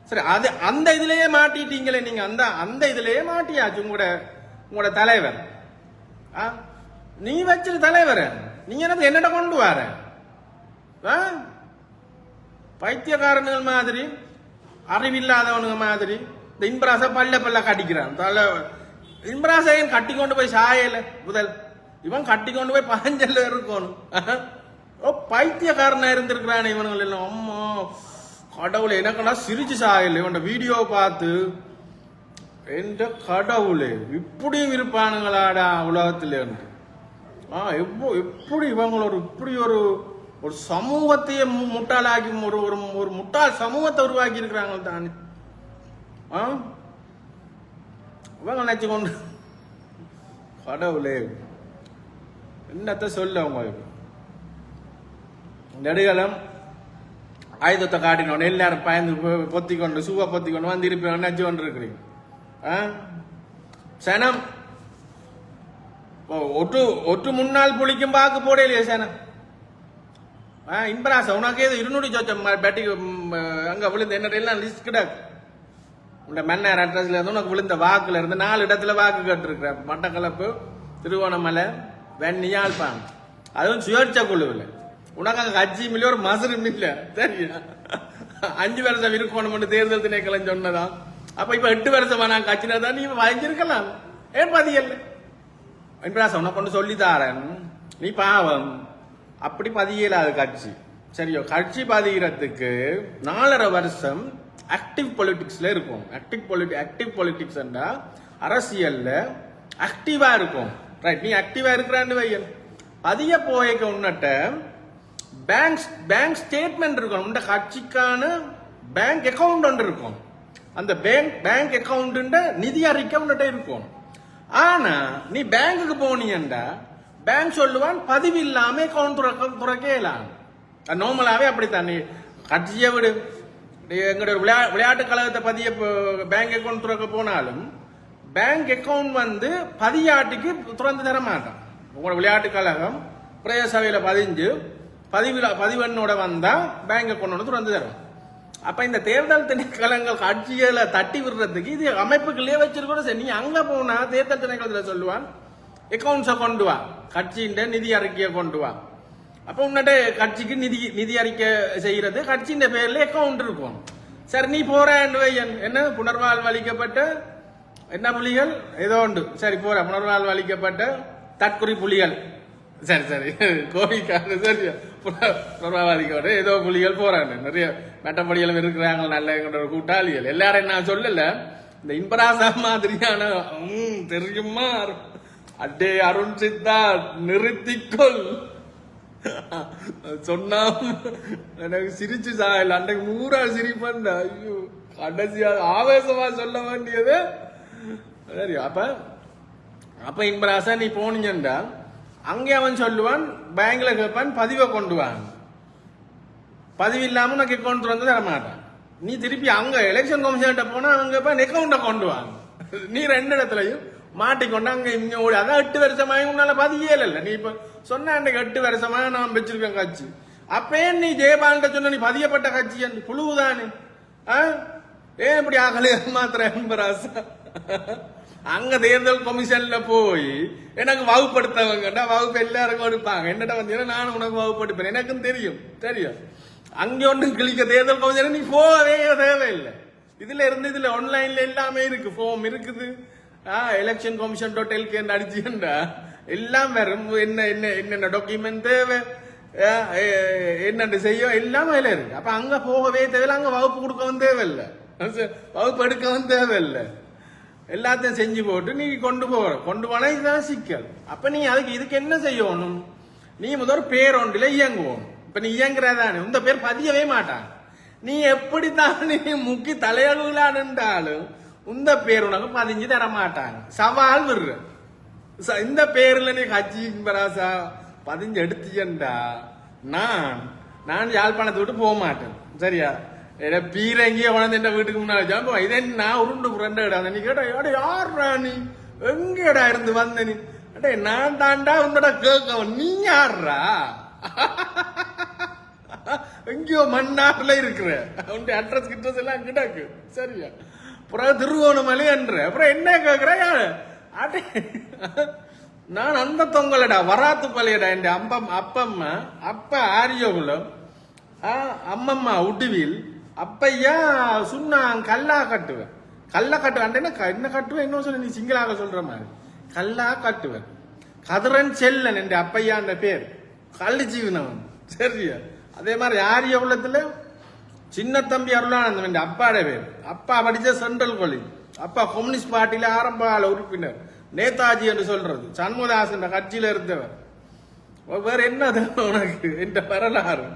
சரி, அது அந்த இதுலயே மாட்டிட்டீங்களே நீங்க. அந்த இதுலயே மாட்டியாச்சு உங்களோட தலைவர். நீ வச்சிரு தலைவர, நீங்க என்னட்ட கொண்டு வர பைத்தியக்காரனுகள் மாதிரி, அறிவில்லாதவனுங்க மாதிரி. இந்த இம்ராச பல்ல கட்டிக்கிறான். இம்ராசையன் கட்டி கொண்டு போய் சாயல முதல், இவன் கட்டி கொண்டு போய் பஞ்சல்ல இருக்கணும். பைத்தியக்காரனா இருந்திருக்கிறான் இவனுங்கள் எல்லாம். அம்மா கடவுளே, எனக்குன்னா சிரிச்சு சாயல் இவன் வீடியோ பார்த்து. என்ற கடவுளே, இப்படியும் இருப்பானுங்களாடா உலகத்திலே. எப்படி இவங்களோட இப்படி ஒரு சமூகத்தையே முட்டாளாக்கி ஒரு முட்டாள் சமூகத்தை உருவாக்கி இருக்கிறாங்க தானே. இவங்க நினைச்சு கொண்டு கடவுளே என்னத்த சொல்ல. உங்களுக்கு நெடுகலம் ஆயுதத்தை காட்டினோம், எல்லாரும் பயந்து பொத்திக்கொண்டு சூவ பொத்திக்கொண்டு வந்து இருப்பேன் நினைச்சு கொண்டு இருக்கிறீங்க. சனம் ஒட்டு முன்னாள் புளிக்கும் பாக்கு போடலையே சனம். இன்பராச உனக்கு ஏதோ 200 சொச்சம் பேட்டி அங்க விழுந்த என்ன எல்லாம் லிஸ்ட் கிடாக்கு. உங்க மன்னர் அட்ரஸ்ல இருந்து உனக்கு விழுந்த வாக்குல இருந்து 4 இடத்துல வாக்கு கேட்டிருக்கிற. மட்டக்களப்பு, திருவோணமலை, வெண்ணியாழ்ப்பாணம், அதுவும் சுயேட்சை குழுவில். உனக்கு அங்க கட்சியும் இல்லை, ஒரு மசரும் இல்லை. தெரியா 5 வருஷம் இருக்கணும் தேர்தல் திணைக்களம் சொன்னதான். அப்ப இப்ப 8 வருஷமா நான் கட்சினா தான் நீ வாங்கிருக்கலாம். ஏன் பதியல்ல? இன்பராச உனக்கு கொண்டு சொல்லி தாரன், நீ பாவம். அப்படி பதியலாது கட்சி. சரியோ, கட்சி பதிகிறதுக்கு 4.5 வருஷம் ஆக்டிவ் பொலிட்டிக்ஸ்ல இருக்கும். ஆக்டிவ் பொலிட்டிக்ஸ் அரசியல்ல ஆக்டிவா இருக்கும். ரைட், நீ ஆக்டிவா இருக்கிறான்னு வையன். பதிய போய்க்க உன்னட்ட பேங்க் ஸ்டேட்மெண்ட் இருக்கும். உண்ட கட்சிக்கான பேங்க் அக்கவுண்ட் ஒன்று இருக்கும். அந்த பேங்க் அக்கவுண்ட் நிதி அறிக்கை உன்கிட்ட இருக்கும். ஆனா நீ பேங்குக்கு போனீங்கண்டா பேங்க் சொல்லுவான் பதிவு இல்லாம அக்கவுண்ட் துறக்கலாம். நார்மலாவே அப்படித்தான். நீ கட்சியை விடு, எங்களுடைய விளையாட்டு கழகத்தை பதிய பேங்க் அக்கவுண்ட் துறக்க போனாலும் பேங்க் அக்கவுண்ட் பதியாட்டுக்கு திறந்து தர மாட்டான். உங்களோட விளையாட்டு கழகம் பிரதேச சபையில பதிவெண்ணோட வந்தா பேங்க் அக்கவுண்ட் திறந்து தரும். அப்ப இந்த தேர்தல் திணைக்களங்கள் கட்சிகளை தட்டி விடுறதுக்கு இது அமைப்புகளே வச்சிருக்கணும். சரி, நீ அங்க போனா தேர்தல் திணைக்களத்துல சொல்லுவான் அக்கௌண்ட்ஸை கொண்டு வா, கட்சியின் நிதி அறிக்கையை கொண்டு வா. அப்ப உன்னிட்ட கட்சிக்கு நிதி அறிக்கை செய்யறது கட்சியின் பேர்ல அக்கௌண்ட் இருக்கும். சரி, நீ போற என்ன புனர்வாழ்வு அளிக்கப்பட்ட என்ன புலிகள் ஏதோ உண்டு, சரி போற புனர்வாழ்வு அளிக்கப்பட்ட தற்குறி புலிகள், சரி சரி கோவிக்காரு, சரி புனர்வாழ்வு அளிக்கப்பட்ட ஏதோ புலிகள் போறாங்க. நிறைய மெட்டப்படிகளும் இருக்கிறாங்க, நல்ல கூட்டாளிகள் எல்லாரும். நான் சொல்லல, இந்த இன்பராசா மாதிரியான தெரியுமா அட்டே அருண் சித்தா நிறுத்திக்கொள் சொன்னா எனக்கு சிரிச்சு சாயல் அன்றைக்கு 100 சிரிப்பேன். ஐயோ, கடைசியா ஆவேசமா சொல்ல வேண்டியது. சரி, அப்ப இன்பராசா நீ போனீங்கன்றா அங்கே அவன் சொல்லுவான், பேங்க்ல கேட்பான் பதிவை கொண்டு வாங்க, பதிவு இல்லாம உனக்கு அக்கௌண்ட் வந்து தர மாட்டான். நீ திருப்பி அங்க எலெக்ஷன் கமிஷன் போனா அவங்க அக்கௌண்ட கொண்டு வாங்க. நீ 2 இடத்துலயும் மாட்டிக்கொண்டு அங்க இங்க ஓடி. அதான் 8 வருஷமாக உன்னால பதியல இல்ல. நீ இப்ப சொன்ன அன்றைக்கு 8 வருஷமாக நான் வச்சிருக்கேன் கட்சி. அப்பயே நீ ஜெயபால்கிட்ட சொன்ன நீ பதியப்பட்ட கட்சி புழுவுதானே. ஏன் இப்படி ஆகல மாத்திர என்பராசா? அங்க தேர்தல் கமிஷன்ல போய் எனக்கு வகுப்படுத்தவங்கடா, வகுப்பு எல்லாருக்கும் எடுப்பாங்க. என்னட்ட வந்தீங்கன்னா நானும் உனக்கு வகுப்படுப்பேன், எனக்கும் தெரியும். அங்க ஒன்றும் கிளிக்க தேர்தல் கமிஷன் நீ போகவே தேவையில்லை. இதுல ஆன்லைன்ல எல்லாமே இருக்கு, ஃபார்ம் இருக்குது. எலெக்ஷன் கமிஷன் .lk அடிச்சுண்டா எல்லாம் வரும். என்ன டாக்குமெண்ட் தேவை, என்ன செய்ய எல்லாமே இருக்கு. அப்ப அங்க போகவே தேவையில்லை, அங்க வகுப்பு கொடுக்கவும் தேவையில்லை, வகுப்பு எடுக்கவும் தேவையில்லை. எல்லாத்தையும் செஞ்சு போட்டு நீ கொண்டு போனா இதுதான் சிக்கல். அப்ப நீ இதுக்கு என்ன செய்யணும்? நீ முதல் பேர் ஒன்றில இயங்குவோம். இப்ப நீ இயங்குறதானே, இந்த பேர் பதியவே மாட்டான். நீ எப்படித்தான் நீ முக்கி தலையழுகலான்றாலும் இந்த பேர் உனக்கு பதிஞ்சு தர மாட்டாங்க. சவால் விடுற இந்த பேர்ல நீ கட்சி பராசா பதிஞ்சு எடுத்தீண்டா நான் யாழ்ப்பாணத்தை விட்டு போக மாட்டேன். சரியா? பீரங்கிய உணர்ந்து என் வீட்டுக்கு முன்னாடி இதே நான் உருண்டு புரண்டா. நீ கேட்டா யாரா நீ எங்கடா இருந்து வந்த நீ? அடே நான் தாண்டா உன்னோட கேட்கவன், நீ யாரா? எங்கேயோ மன்னார்ல இருக்கிற அவனுடைய அட்ரஸ் கிட்டஸ் எல்லாம் கிட்டாக்கு. சரியா? அப்புறம் திருவோணமலை என்ற அப்புறம் என்ன கேக்குற? அடே நான் அந்த தொங்கலடா வராத்து பழையடா. என் அப்பம்மா அப்ப ஆரியோகுலம், அம்மம்மா உடுவில், அப்பையா சுண்ணா கல்லா கட்டுவேன். கல்ல கட்டுவேன் என்ன கட்டுவேன்? என்ன சொல்ல நீ சிங்களாக சொல்ற மாதிரி கல்லா கட்டுவேன். கதிரன் செல்லன் என் அப்பையா அந்த பேர், கல்லு ஜீவனவன். சரியா? அதே மாதிரி ஆரியோகுலத்துல சின்ன தம்பி அருளானந்தம் என் அப்பாட பேர். அப்பா படிச்ச சென்ட்ரல் காலேஜ், அப்பா கம்யூனிஸ்ட் பார்ட்டியில ஆரம்ப கால உறுப்பினர், நேதாஜி என்று சொல்றது, சண்முகதாசன் கட்சியில இருந்தவர். வேற என்ன உனக்கு என்ற வரலாறு?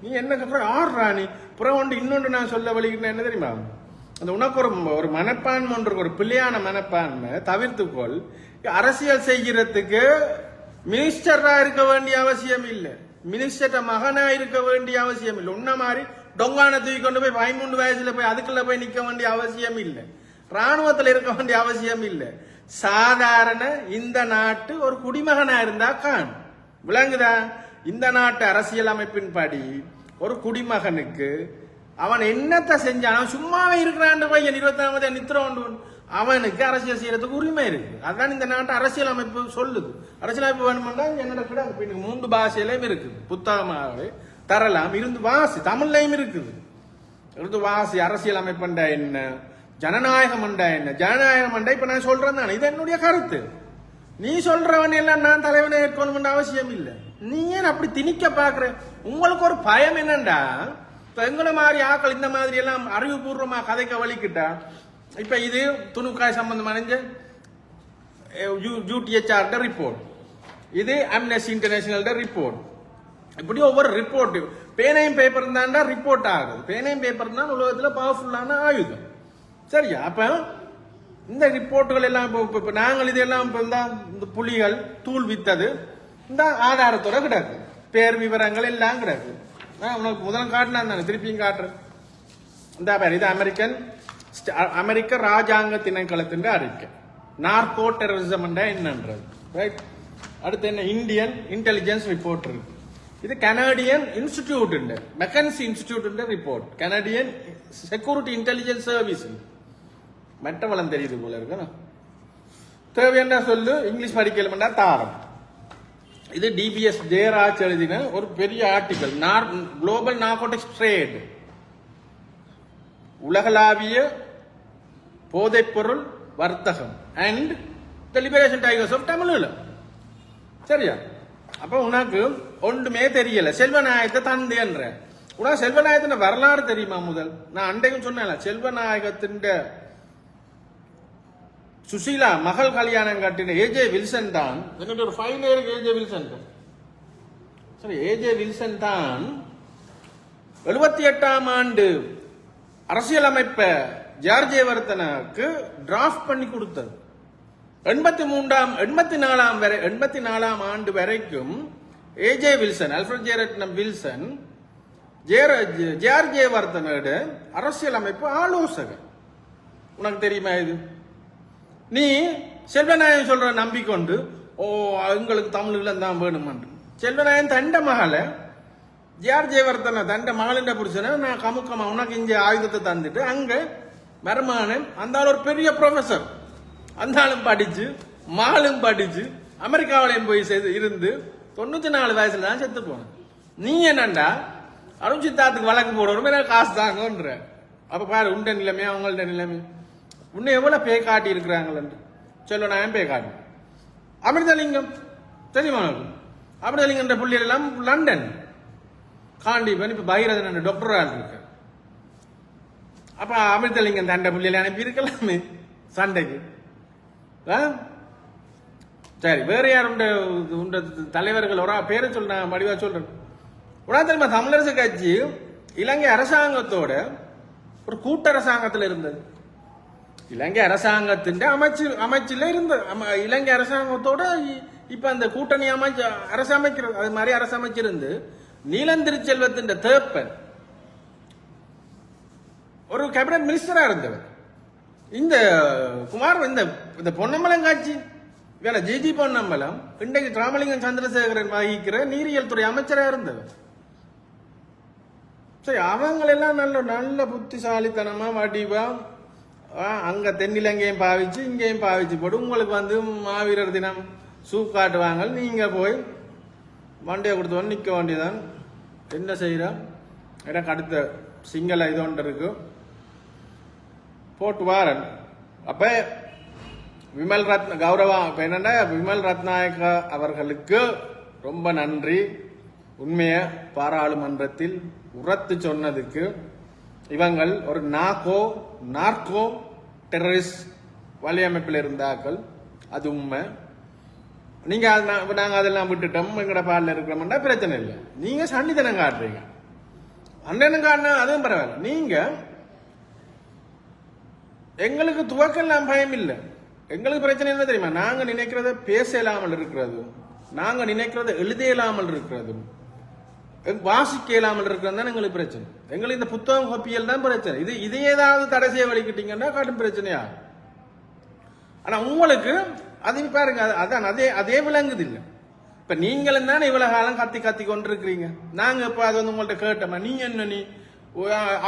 நீ என்ன கட்டுற ஆடுறா நீ? புறம் ஒன்று இன்னொன்று நான் சொல்ல வலிக்கிட்டேன் என்ன தெரியுமா? அந்த உனக்கு ஒரு மனப்பான்மை ஒன்று, ஒரு பிள்ளையான மனப்பான்மை தவிர்த்துக்கொள். அரசியல் செய்கிறதுக்கு மினிஸ்டரா இருக்க வேண்டிய அவசியம் இல்லை, மினிஸ்டர் மகனா இருக்க வேண்டிய அவசியம் இல்லை. உன்ன மாதிரி டொங்கான தூக்கி கொண்டு போய் 13 வயசுல போய் அதுக்குள்ள போய் நிக்க வேண்டிய அவசியம் இல்லை, ராணுவத்தில் இருக்க வேண்டிய அவசியம் இல்லை. சாதாரண இந்த நாட்டு ஒரு குடிமகனா இருந்தா கான் விளங்குதா? இந்த நாட்டு அரசியல் அமைப்பின் படி ஒரு குடிமகனுக்கு அவன் என்னத்தை செஞ்சான், சும்மாவே இருக்கிறான் பையன் 24 நித்திரம் அவனுக்கு அரசியல் செய்யறதுக்கு உரிமை இருக்கு. அதான் இந்த நாட்டு அரசியல் அமைப்பு சொல்லுது. அரசியல் அமைப்பு வேணும்னா என்னோட கிட்ட 3 பாஷையிலையும் இருக்குது, புத்தகமாகவே தரலாம். இருந்து வாசி, தமிழ்லையும் இருக்குது. இருந்து வாசி. அரசியல் அமைப்புண்டா என்ன, ஜனநாயகம் என்ன, ஜனநாயகம் இப்ப நான் சொல்றேன் தானே, இது என்னுடைய கருத்து. நீ சொல்றவன் எல்லாம் நான் தலைவனை ஏற்கணும் அவசியம் இல்லை. நீ ஏன் அப்படி திணிக்க பாக்குற? உங்களுக்கு ஒரு பயம் என்னண்டா, எங்களை மாதிரி ஆக்கள் இந்த மாதிரி எல்லாம் அறிவுபூர்வமா கதைக்க வலிக்கிட்டா. இப்ப இது துணுக்காய் சம்பந்தமான UTHR ரிப்போர்ட், இது அம்னஸ்டி இன்டர்நேஷனல் ரிப்போர்ட். இப்படி ஒவ்வொரு ரிப்போர்ட் பேனையும் பேப்பர் தாண்டா ரிப்போர்ட் ஆகுது. பேனையும் பேப்பர் தான் உலகத்துல பவர்ஃபுல்லான ஆயுதம். சரியா? அப்ப இந்த ரிப்போர்ட்டுகள் எல்லாம் இப்ப நாங்கள் இதெல்லாம் இந்த புலிகள் தூள் வித்தது இந்த ஆதாரத்தோட கிடக்கு, பேர் விவரங்கள் எல்லாம் கிடக்கு. உனக்கு முதல் காட்டினா திருப்பியும் காட்டுறேன். இந்த பேர் இது அமெரிக்க ராஜாங்க திணைக்களத்தின் அறிக்கை. நார்கோ டெரரிசம் என்னன்றது. ரைட்? அடுத்து என்ன? இந்தியன் இன்டெலிஜென்ஸ் ரிப்போர்ட் இருக்கு. ഇത് കനേഡിയൻ ഇൻസ്റ്റിറ്റ്യൂട്ട് ഉണ്ട്, മെക്കൻസി ഇൻസ്റ്റിറ്റ്യൂട്ടിന്റെ report, Canadian security intelligence service. மெட்டவளம் தெரியுது போல இருக்கு. தேவையான சொல்லு இங்கிலீஷ் படிக்கலமெண்டா தாரம். இது டிபிஎஸ் ஜெயராஜ் எழுதின ஒரு பெரிய ஆர்டிகல். குளோபல் நார்கோட்டிக்ஸ் ட்ரேட், உலகளாவிய போதைப்பொருள் வர்த்தகம் and the Liberation Tigers of Tamil Eelam. சரியா? அப்ப உனக்கு ஒன்றுமே தெரியல. செல்வநாயகத்தை தந்தேன்ற உனக்கு செல்வநாயகத்தின் வரலாறு தெரியுமா? முதல் நான் அண்டைக்கும் சொன்னேன், செல்வநாயகத்தின் சுசீலா மகள் கல்யாணம் கட்டின ஏஜே வில்சன் தான். ஒரு ஃபைல் இருக்கு ஏஜே வில்சன். சரி, ஏஜே வில்சன் தான் 78ஆம் ஆண்டு அரசியலமைப்பை ஜார்ஜ் ஜெயவர்தனுக்கு டிராஃப்ட் பண்ணி கொடுத்தது. 84ஆம் ஆண்டு வரைக்கும் AJ Wilson, Alfred Jeyaratnam Wilson George ஜெயவர்தனோட அரசியலமைப்பு ஆலோசகர். உனக்கு தெரியுமா இது? நீ செல்வநாயகன் சொல்ற நம்பிக்கொண்டு எங்களுக்கு தமிழ்ல தான் வேணும். செல்வநாயகன் தண்ட மகளை ஜார்ஜ் ஜெயவர்தன தண்ட மகளின் புருஷனை நான் கமுக்கமா உனக்கு இங்க ஆயுதத்தை தந்துட்டு அங்க மருமானன் அந்த ஒரு பெரிய ப்ரொஃபசர், அந்த ஆளும் படிச்சு மகளும் படிச்சு அமெரிக்காவிலையும் போய் இருந்து 94 வயசுல தான் செத்து போன. நீ என்னண்டா அருண் சித்தார்த்துக்கு வழக்கு போடுறோம் காசு தாங்கன்ற. அப்ப பாரு உண்ட நிலைமை அவங்கள்ட்ட நிலைமை. உன்னை எவ்வளவு பே காட்டி இருக்கிறாங்க சொல்ல. நான் பே காட்டி அமிர்தலிங்கம் தெரியுமா? அமிர்தலிங்க புள்ளிகள் எல்லாம் லண்டன் காண்டிபன் இப்ப பைரதன் டாக்டரா இருக்கு. அப்ப அமிர்தலிங்கம் தண்ட புள்ளியில அனுப்பி இருக்கலாமே சண்டைக்கு. சரி, வேற யார் உண்ட தலைவர்கள் ஒரு பேரை சொல்ற வடிவா சொல்றேன். உடனே தெரியுமா, தமிழரசு கட்சி இலங்கை அரசாங்கத்தோட ஒரு கூட்டரசாங்கத்தில் இருந்தது. இலங்கை அரசாங்கத்தின் அமைச்சில் இருந்த இலங்கை அரசாங்கத்தோட இப்ப அந்த கூட்டணி அரசு அமைக்கிறது. அது மாதிரி அரசு அமைச்சிருந்து நீலந்திருச்செல்வத்தின் தேப்பன் ஒரு கேபினட் மினிஸ்டரா இருந்தவர். இந்த குமார் இந்த பொன்னம்பலம் காட்சி வேலை ஜிஜி பொன்னம்பலம் இன்றைக்கு ராமலிங்கம் சந்திரசேகரன் வகிக்கிற நீரியல் துறை அமைச்சராக இருந்தவர். சரி, அவங்களெல்லாம் நல்ல நல்ல புத்திசாலித்தனமா வடிவா அங்க தென்னிலங்கையும் பாவிச்சு இங்கேயும் பாவிச்சு போட்டு உங்களுக்கு மாவீரர் தினம் சூப் காட்டுவாங்க. நீங்க போய் வண்டியை கொடுத்து நிக்க வேண்டியதான். என்ன செய்யறோம்? எனக்கு அடுத்த சிங்கள இது ஒன்று இருக்கு போட்டு வாரன். அப்ப விமல் ரத்ன கௌரவா என்னன்னா விமல் ரத்நாயக்கா அவர்களுக்கு ரொம்ப நன்றி. உண்மைய பாராளுமன்றத்தில் உரத்து சொன்னதுக்கு. இவங்கள் ஒரு நார்கோ டெரரிஸ்ட் வலையமைப்பில் இருந்தார்கள், அது உண்மை. நீங்க நாங்க அதெல்லாம் விட்டுட்டோம், எங்கட பாலில் இருக்கிறோம்னா பிரச்சனை இல்லை. நீங்க சண்டித்தனம் காட்டுறீங்க, அண்ணனும் காட்டினா அதுவும் பரவாயில்ல. நீங்க எங்களுக்கு துவக்கலாம் பயம் இல்லை. எங்களுக்கு பிரச்சனை என்ன தெரியுமா? நாங்க நினைக்கிறத பேச இல்லாமல் இருக்கிறது, நாங்க நினைக்கிறத எழுத இல்லாமல் இருக்கிறது, வாசிக்க இல்லாமல் இருக்கிறது தான் எங்களுக்கு பிரச்சனை. எங்களுக்கு இந்த புத்தகம் கோப்பியல் தான் பிரச்சனை. இது ஏதாவது தடை செய்ய வலிக்கிட்டீங்கன்னா கடும் பிரச்சனையா. ஆனா உங்களுக்கு அது பாருங்க, அதான் அதே விளங்குது இல்லை. இப்ப நீங்களும் தானே இவ்வளவு காலம் கத்தி கொண்டிருக்கிறீங்க. நாங்க இப்ப அது உங்கள்ட்ட கேட்டோமா? நீ என்ன நீ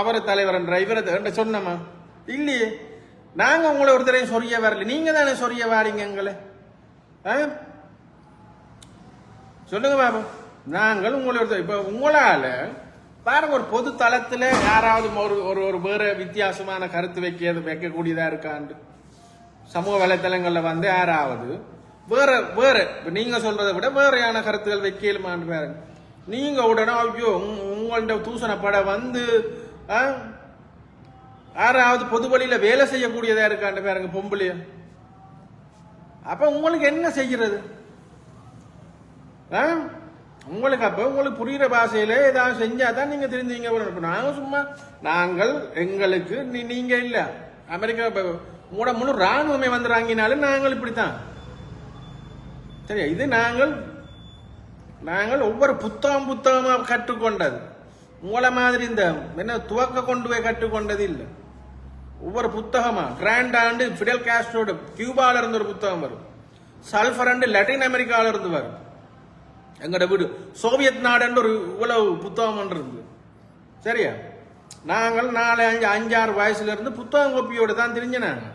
அவரை தலைவர் இவரை சொன்னமா? இல்லையே. நாங்க உங்களை ஒருத்தரையும் சொரிய வரல, நீங்க தானே சொரிய வாரீங்க எங்களை. சொல்லுங்க பாபு. நாங்கள் உங்களை இப்ப உங்களால பாருங்க, ஒரு பொது தளத்துல யாராவது ஒரு வேற வித்தியாசமான கருத்து வைக்கக்கூடியதா இருக்காண்டு சமூக வலைத்தளங்கள்ல யாராவது வேற நீங்க சொல்றதை விட வேறையான கருத்துக்கள் வைக்கலுமான்னு பாருங்க. நீங்க உடனே ஐயோ உங்கள்ட தூசணப்பட யாராவது பொது வழியில வேலை செய்யக்கூடியதா இருக்காண்டு பாருங்க பொம்பளைய. அப்ப உங்களுக்கு என்ன செய்யறது? உங்களுக்கு அப்ப உங்களுக்கு புரியுற பாஷையில ஏதாவது செஞ்சாதான் நீங்க தெரிஞ்சீங்க. நாங்க சும்மா நாங்கள் எங்களுக்கு நீங்க இல்ல அமெரிக்கா முழு ராணுவமே வந்துறாங்கினாலும் நாங்கள் இப்படித்தான். சரியா? இது நாங்கள் ஒவ்வொரு புத்தகமா கற்றுக்கொண்டது. உங்களை மாதிரி இந்த என்ன துவக்க கொண்டு போய் கற்றுக்கொண்டது இல்லை. ஒவ்வொரு புத்தகமா கிராண்ட் ஆண்டு பிடல் காஸ்ட்ரோட கியூபால இருந்து ஒரு புத்தகம் வரும், சல்ஃபர் ஆண்டு லட்டின் அமெரிக்கால இருந்து வரும். எங்கட வீடு சோவியத் நாடுன்னு ஒரு இவ்வளவு புத்தகம் இருந்து சரியா. நாங்கள் 4-5-6 வயசுல இருந்து புத்தகம் கோப்பியோட தான் தெரிஞ்சினாங்க.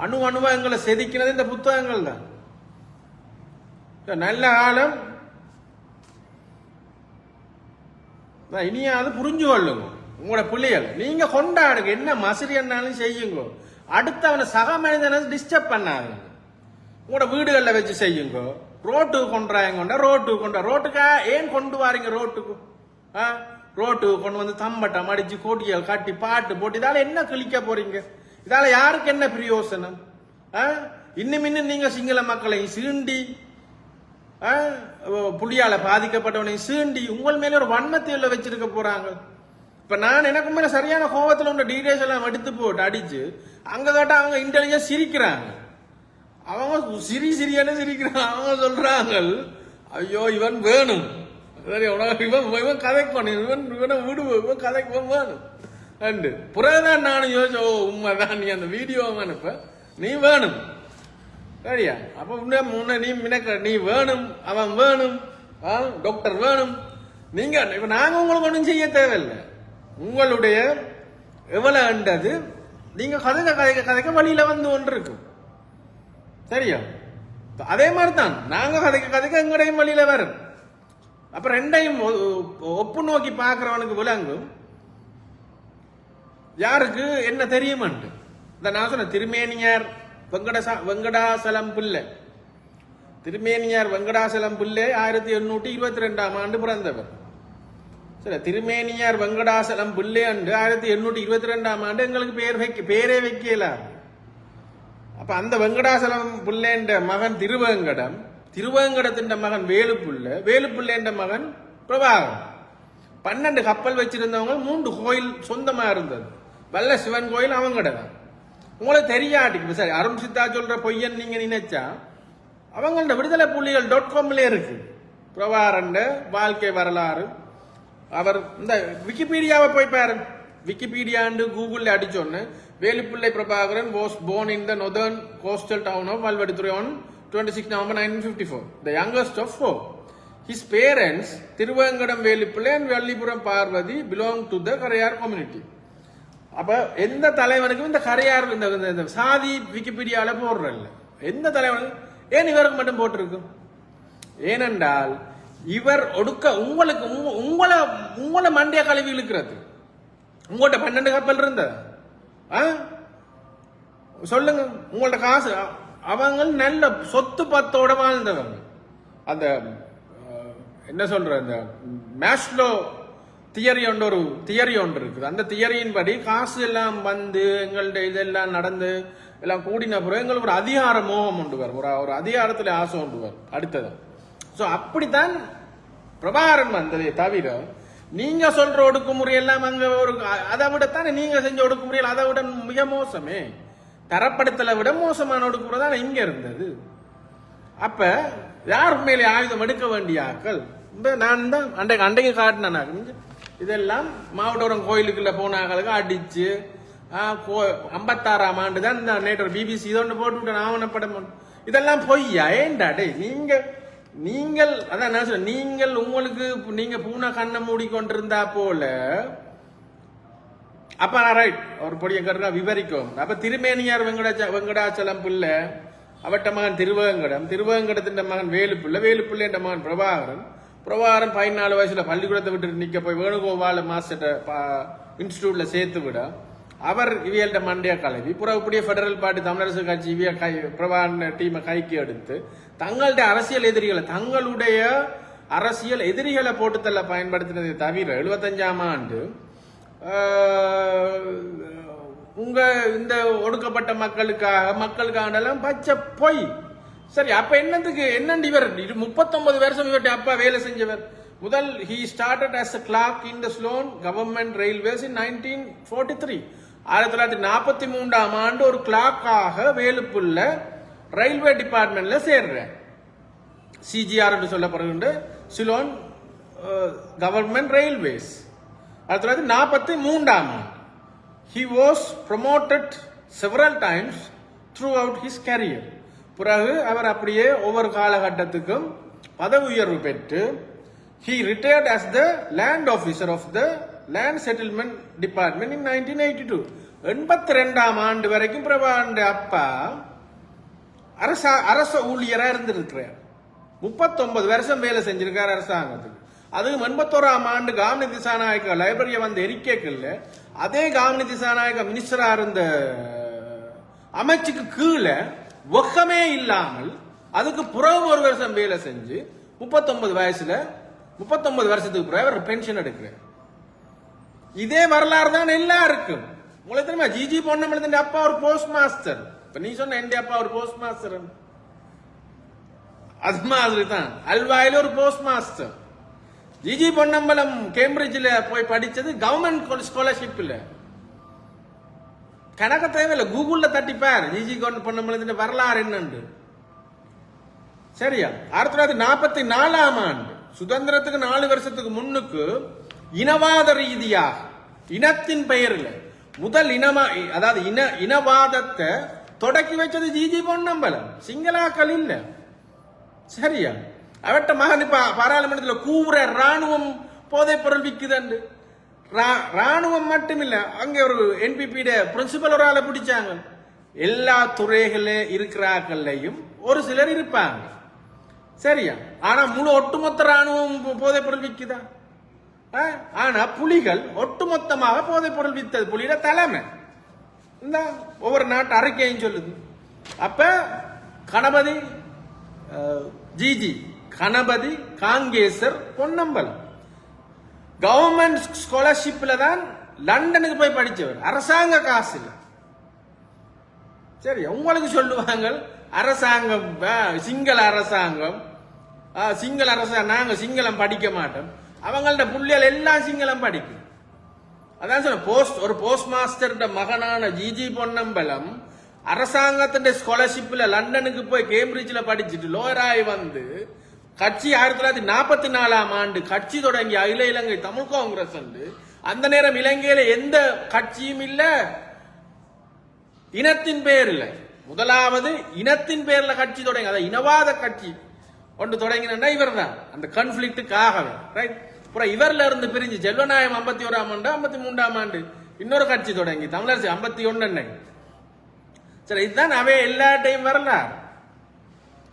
அணுவா எங்களை செதுக்கினது இந்த புத்தகங்கள் தான். நல்ல காலம் இனியாவது புரிஞ்சு கொள்ளுங்க. உங்களோட பிள்ளைகள் நீங்க கொண்டாடுங்க, என்ன மசரி என்னாலும் செய்யுங்க. அடுத்தவனை சக மனிதனை டிஸ்டர்ப் பண்ணாதுங்க. உங்களோட வீடுகளில் வச்சு செய்யுங்க. ரோட்டுக்கு கொண்டாங்க, ரோட்டுக்கா ஏன் கொண்டு வாரீங்க? ரோட்டுக்கு கொண்டு வந்து தம்பட்டம் அடிச்சு கோட்டியல் காட்டி பாட்டு போட்டு இதால என்ன கிழிக்க போறீங்க? இதால யாருக்கு என்ன பிரயோசனம்? இன்னும் நீங்க சிங்கள மக்களை சீண்டி புலியால பாதிக்கப்பட்டவனை சீண்டி உங்கள் மேல ஒரு வன்மத்தையில வச்சிருக்க போறாங்க. இப்ப நான் எனக்கு மேல சரியான கோபத்துல உள்ள டீடைல்ஸ் எல்லாம் எடுத்து போட்டு அடிச்சு அங்க கேட்டா அவங்க இன்டெலிஜென்ஸ் சிரிக்கிறாங்க. அவங்க சிரியான சிரிக்கிறாங்க. அவங்க சொல்றாங்க, ஐயோ இவன் வேணும், இவன் கதைக்கணும், இவனை விடுவோம், இவன் கதைக்கு வேணும் அண்டு புறதான். நானும் யோசிச்சோ உண்மைதான், நீ அந்த வீடியோ அனுப்ப நீ வேணும் சரியா. அப்ப முன்ன நீ மினக்க நீ வேணும், அவன் வேணும், டாக்டர் வேணும். நீங்க இப்ப நாங்க உங்களுக்கு ஒன்றும் செய்ய தேவையில்லை. உங்களுடைய எவ்வளவுன்றது நீங்க கதைக்க வழியில வந்து ஒன்று இருக்கும் சரியா. அதே மாதிரிதான் நாங்க கதைக்க எங்கடையும் வழியில வரும். அப்ப ரெண்டையும் ஒப்பு நோக்கி பாக்குறவனுக்கு விளங்கும் யாருக்கு என்ன தெரியுமான்ட்டு. இந்த நான் சொன்ன திருமேனியார் வெங்கடாசலம் பிள்ளை, திருமேனியார் வெங்கடாசலம் பிள்ளை 1822ஆம் ஆண்டு பிறந்தவர். சரி, திருமேனியார் வெங்கடாசலம் பிள்ளை ஆண்டு 1822ஆம் ஆண்டு எங்களுக்கு பேரே வைக்கல. அப்ப அந்த வெங்கடாசலம் பிள்ளைன்ற மகன் திருவேங்கடத்தின் மகன் வேலுப்புள்ள மகன் பிரபாகரன். 12 கப்பல் வச்சிருந்தவங்க, 3 கோயில் சொந்தமா இருந்தது. வல்ல சிவன் கோயில் அவங்கட தான். உங்களுக்கு தெரியாட்டிக்கு சரி அருண் சித்தா சொல்ற பொய்யன் நீங்க நினைச்சா அவங்களோட விடுதலை புலிகள் .comல இருக்கு பிரபாகரன் வாழ்க்கை வரலாறு. அவர் இந்த விக்கிபீடியாவை போய் பாருங்க. விக்கிபீடியாண்டு கூகுள்ல அடிச்சோன்னு Velupillai Prabhakaran was born in the northern coastal town of Valvadurai on 26 November 1954, the youngest of 4. His parents Thiruvengadam Velupillai and Vallipuram Parvati belonged to the Karayar community. அப்ப எந்த தலைவனுக்கும் இந்த கரையார் இந்த சாதி விக்கிபீடியால போடுறல்ல எந்த தலைவனுக்கும் ஏன் இவருக்கு மட்டும் போட்டிருக்கும்? ஏனென்றால் இவர் ஒடுக்க உங்களுக்கு உங்களை மண்டிய கழுவி இழுக்கிறது. உங்கள்கிட்ட 12 கப்பல் இருந்த சொல்லுங்க, உங்கள்ட்ட காசு. அவங்க நல்ல சொத்து பத்தோட வாழ்ந்தவங்க. அந்த என்ன சொல்ற இந்த மேஸ்லோ தியரி ஒரு தியரி ஒன்று இருக்குது. அந்த தியரியின் படி காசு எல்லாம் வந்து எங்கள்ட்ட இதெல்லாம் நடந்து எல்லாம் கூடின பிறகு எங்களுக்கு ஒரு அதிகார மோகம் உண்டு வரும், ஒரு அதிகாரத்துல ஆசை உண்டு வரும் அடுத்தது. ஸோ அப்படித்தான் பிரபாகரன் வந்ததே தவிர நீங்க சொல்ற ஒடுக்குமுறை எல்லாம் அங்க ஒரு அதை விடத்தானே நீங்க செஞ்ச ஒடுக்குமுறையில் அதை விட மிக மோசமே, தரப்படுத்தலை விட மோசமான ஒடுக்குமுறை தான் இங்க இருந்தது. அப்ப யார் மேலே ஆயுதம் எடுக்க வேண்டிய ஆக்கள்? நான் தான் அண்டைக்கு காட்டினேன். இதெல்லாம் மாவட்டபுரம் கோயிலுக்குள்ள போனாங்களுக்கு அடிச்சு 56ஆம் ஆண்டு தான் இந்த நேற்று பிபிசி இதொன்று போட்டு ஆவணப்படம். இதெல்லாம் பொய்யா? ஏண்டா டே நீங்கள் அதான் நான் சொல்ல, நீங்கள் உங்களுக்கு நீங்க பூனை கண்ணை மூடிக்கொண்டிருந்தா போல. அப்ப ரைட் ஒரு பொடிய கருக்கா விவரிக்கும். அப்ப திருமேனியார் வெங்கடாச்சலம் பிள்ளை அவட்ட மகன் திருவேங்கடத்தின் மகன் வேலுப்பிள்ளை என்ற மகன் பிரபாகரன் 14 வயசுல பள்ளிக்கூடத்தை விட்டு நிக்க போய் வேணுகோபால மாஸ்டர் இன்ஸ்டிடியூட்ல சேர்த்து விட அவர் இவியல்ட மண்டிய கலவி புறப்படிய பெடரல் பார்ட்டி தமிழரசு கட்சி இவிய பிரபாகரன் டீமை கைக்கு எடுத்து தங்களுடைய அரசியல் எதிரிகளை போட்டுத்தள்ள பயன்படுத்தினதை தவிர 75ஆம் ஆண்டு உங்க இந்த ஒடுக்கப்பட்ட மக்களுக்காக பச்சை பொய். சரி, அப்ப என்னன்னு இவர் 39 வருஷம் இவர்கிட்ட அப்பா வேலை செஞ்சவர். முதல் he started as a clerk in the Sloan Government Railways in 1943. 1943ஆம் ஆண்டு ஒரு கிளாக்காக வேலுப்புள்ள ரயில்வே டிபார்ட்மெண்ட்ல சேர்றேன். சிஜிஆர் என்று சொல்லப்படுகின்ற சிலோன் கவர்மெண்ட் ரயில்வேஸ். 1943ஆம் ஆண்டு he was promoted several times throughout his career. பிறகு அவர் அப்படியே ஒவ்வொரு காலகட்டத்துக்கும் பதவி உயர்வு பெற்று he retired as the land officer of the land settlement department in 1982. 82ஆம் ஆண்டு வரைக்கும் பிரபாகரன் அப்பா அரச ஊழியரா இருந்திருக்கிறார். 39 வருஷம் வேலை செஞ்சிருக்கார் அரசாங்கத்துக்கு. அதுவும் 81ஆம் ஆண்டு காமினி திசாநாயக்க லைப்ரரியை வந்து எரிக்கல, அதே காமினி திசாநாயக்க மினிஸ்டரா இருந்த அமைச்சுக்கு கீழே ஒக்கமே இல்லாமல் அதுக்கு புறவு ஒரு வருஷம் வேலை செஞ்சு 39 வருஷத்துக்கு பிறகு அவர் பென்ஷன் எடுக்கிறார். இதே வரலாறு தான் எல்லாருக்கும். உங்களுக்கு தெரியுமா, ஜிஜி பொன்னம்பலத்தின் அப்பா ஒரு போஸ்ட் மாஸ்டர். இப்ப நீ சொன்ன என் அப்பா ஒரு போஸ்ட் மாஸ்டர், அது மாதிரி தான் அல்வாயில ஒரு போஸ்ட் மாஸ்டர். ஜிஜி பொன்னம்பலம் கேம்பிரிட்ஜில் போய் படிச்சது கவர்மெண்ட் ஸ்காலர்ஷிப் இல்ல. கணக்க தேவையில்லை, கூகுள்ல தட்டிப்பார் ஜிஜி பொன்னம்பலத்தின் வரலாறு என்னன்னு. சரியா? 1944ஆம் ஆண்டு சுதந்திரத்துக்கு 4 வருஷத்துக்கு முன்னுக்கு இனவாத ரீதியாக இனத்தின் பெயரில் முதல் அதாவது இனவாதத்தை தொடக்கி வச்சது ஜிஜி பொன்னம்பலம், சிங்களாக்கள் இல்ல. சரியா? அவட்ட மகன் இப்ப பாராளுமன்றத்தில் கூற ராணுவம் போதைப் பொருள் விக்குது. ராணுவம் மட்டும் இல்ல, அங்க ஒரு என்பிபி பிரின்சிபல் ஒரு ஆளை பிடிச்சாங்க. எல்லா துறைகள இருக்கிறாக்கள்லையும் ஒரு சிலர் இருப்பாங்க. சரியா? ஆனா முழு ஒட்டுமொத்த ராணுவம் போதைப் பொருள் விக்குதா? ஆனா புலிகள் ஒட்டுமொத்தமாக போதைப் பொருள் வித்தது புலியோட தலைமை. இந்த ஒவ்வொரு நாட்டு அறிக்கையும் சொல்லுது. அப்ப கணபதி ஜிஜி கணபதி காங்கேசர் பொன்னம்பலம் கவர்மெண்ட் ஸ்காலர்ஷிப்ல தான் லண்டனுக்கு போய் படிச்சவர், அரசாங்க காசுல. சரி, உங்களுக்கு சொல்லுவாங்க அரசாங்கம் சிங்கள அரசாங்கம் நாங்க சிங்களம் படிக்க மாட்டோம். அவங்கள்ட்ட புள்ளிகள் எல்லாம் சிங்களம் படிக்கும். அதான் சொல்ல ஒரு போஸ்ட் மாஸ்டர் மகனான ஜிஜி பொன்னம்பலம் அரசாங்கத்தின் ஸ்காலர்ஷிப்ல லண்டனுக்கு போய் கேம்பிரிட்ஜ்ல படிச்சுட்டு லோயராய் வந்து கட்சி 1944ஆம் ஆண்டு கட்சி தொடங்கி அகில இலங்கை தமிழ் காங்கிரஸ். அந்த நேரம் இலங்கையில எந்த கட்சியும் இல்ல, இனத்தின் பேர் இல்ல. முதலாவது இனத்தின் பேர்ல கட்சி தொடங்கி, அதாவது இனவாத கட்சி ஒன்று தொடங்கினா இவர் தான் அந்த கன்ஃபிளிக்டுக்காகவே. ரைட்? அப்புறம் இவர்ல இருந்து பிரிஞ்சு செல்வநாயம் 51ஆம் ஆண்டு 53ஆம் ஆண்டு இன்னொரு கட்சி தொடங்கி தமிழரசு 51. சரி, இதுதான் அவை எல்லா டைம் வரலாறு.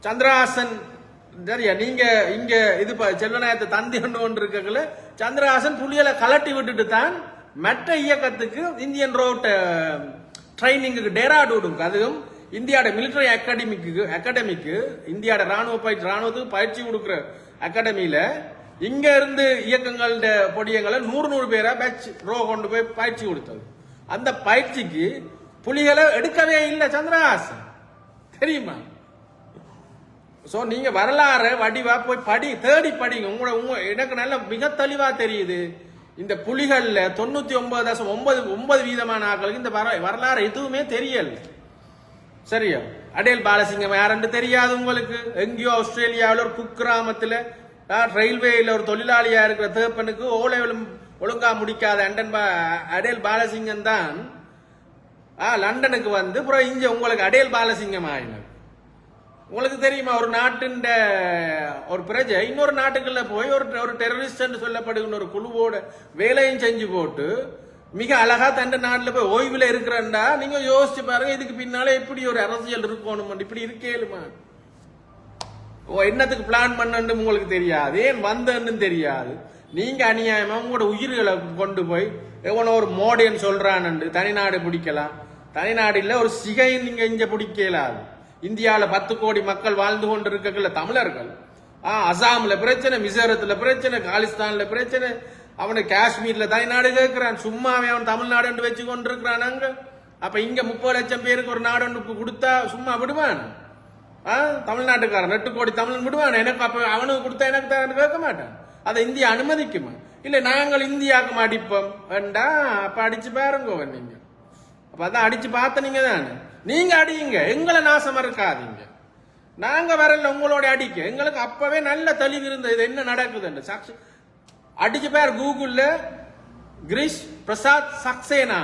சந்திரஹாசன் சரியா? நீங்க இங்க இது செல்வநாயகத்தை தந்தி கொண்டு இருக்கல, சந்திரஹாசன் புலிகளை கலட்டி விட்டுட்டு தான் மற்ற இயக்கத்துக்கு இந்தியன் ரோட் ட்ரைனிங்கு டேராடூனுக்கு, அதுவும் இந்தியாவோட மிலிட்டரி அகாடமிக்கு இந்தியாவோட ராணுவத்துக்கு பயிற்சி கொடுக்குற அகாடமியில இங்க இருந்து இயக்கங்களோட பொடியங்களை 100 பேரா பேட்ச் ரோ கொண்டு போய் பயிற்சி கொடுத்தது. அந்த பயிற்சிக்கு புலிகளை எடுக்கவே இல்லை சந்திரஹாசன், தெரியுமா? சோ நீங்க வரலாறு வடிவா போய் தேடி படிங்க. எனக்கு நல்ல மிக தெளிவா தெரியுது. இந்த புலிகள்ல 99.9% ஆட்களுக்கு இந்த வரலாறு எதுவுமே தெரியல. சரியா? அடேல் பாலசிங்கம் யாருன்னு தெரியாது உங்களுக்கு. எங்கேயோ ஆஸ்திரேலியாவில் ஒரு குக்கிராமத்துல ரயில்வேல ஒரு தொழிலாளியா இருக்கிற தேப்பனுக்கு ஓலைகளும் ஒழுங்கா முடிக்காத அடேல் பாலசிங்கம் தான் லண்டனுக்கு வந்து அப்புறம் இங்க உங்களுக்கு அடேல் பாலசிங்கம் ஆயினார். உங்களுக்கு தெரியுமா, ஒரு நாட்டின் ஒரு பிரஜை இன்னொரு நாட்டுக்குள்ள போய் ஒரு டெரரிஸ்ட் சொல்லப்படுகிற ஒரு குழுவோட வேலையும் செஞ்சு போட்டு மிக அழகா தண்ட நாட்டுல போய் ஓய்வுல இருக்கிறண்டா நீங்க யோசிச்சு பாருங்க, இதுக்கு பின்னால எப்படி ஒரு அரசியல் இருக்கணும், இப்படி இருக்கேலுமா? என்னத்துக்கு பிளான் பண்ணு உங்களுக்கு தெரியாது, ஏன் வந்தன்னு தெரியாது. நீங்க அநியாயமா உங்களோட உயிர்களை கொண்டு போய் எவனோ ஒரு மோடியன் சொல்றான்னு தனிநாடு பிடிக்கலாம். தனிநாடு இல்ல, ஒரு சிகை நீங்க இங்க பிடிக்கலாது. இந்தியாவில 10 கோடி மக்கள் வாழ்ந்து கொண்டு இருக்கல தமிழர்கள். அசாம்ல பிரச்சனை, மிசோரத்துல பிரச்சனை, காலிஸ்தான்ல பிரச்சனை, அவனுக்கு காஷ்மீர்ல தனிநாடு கேட்கிறான். சும்மாவே அவன் தமிழ்நாடு வச்சு கொண்டு இருக்கிறான் அங்க. அப்ப இங்க 30 லட்சம் பேருக்கு ஒரு நாடு ஒன்று கொடுத்தா சும்மா விடுவான்? தமிழ்நாட்டுக்காரன் 8 கோடி தமிழ் விடுவான்? எனக்கு அப்ப அவனுக்கு கொடுத்தா எனக்கு தான் கேட்க மாட்டான். அதை இந்தியா அனுமதிக்குமா? இல்ல நாங்கள் இந்தியாவுக்கு அடிப்போம் வேண்டா. அப்ப அடிச்சு பாருங்க நீங்க. அப்ப அதான் அடிச்சு பார்த்த நீங்க தானே. நீங்க அடியுங்க, எங்களை நாசமா இருக்காதீங்க. நாங்க வரல உங்களோட அடிக்க. எங்களுக்கு அப்பவே நல்ல தெளிவு இருந்தது இது என்ன நடக்குது. சாட்சி அடிச்சு பேர் கூகுள்ல கிரீஷ் பிரசாத் சக்சேனா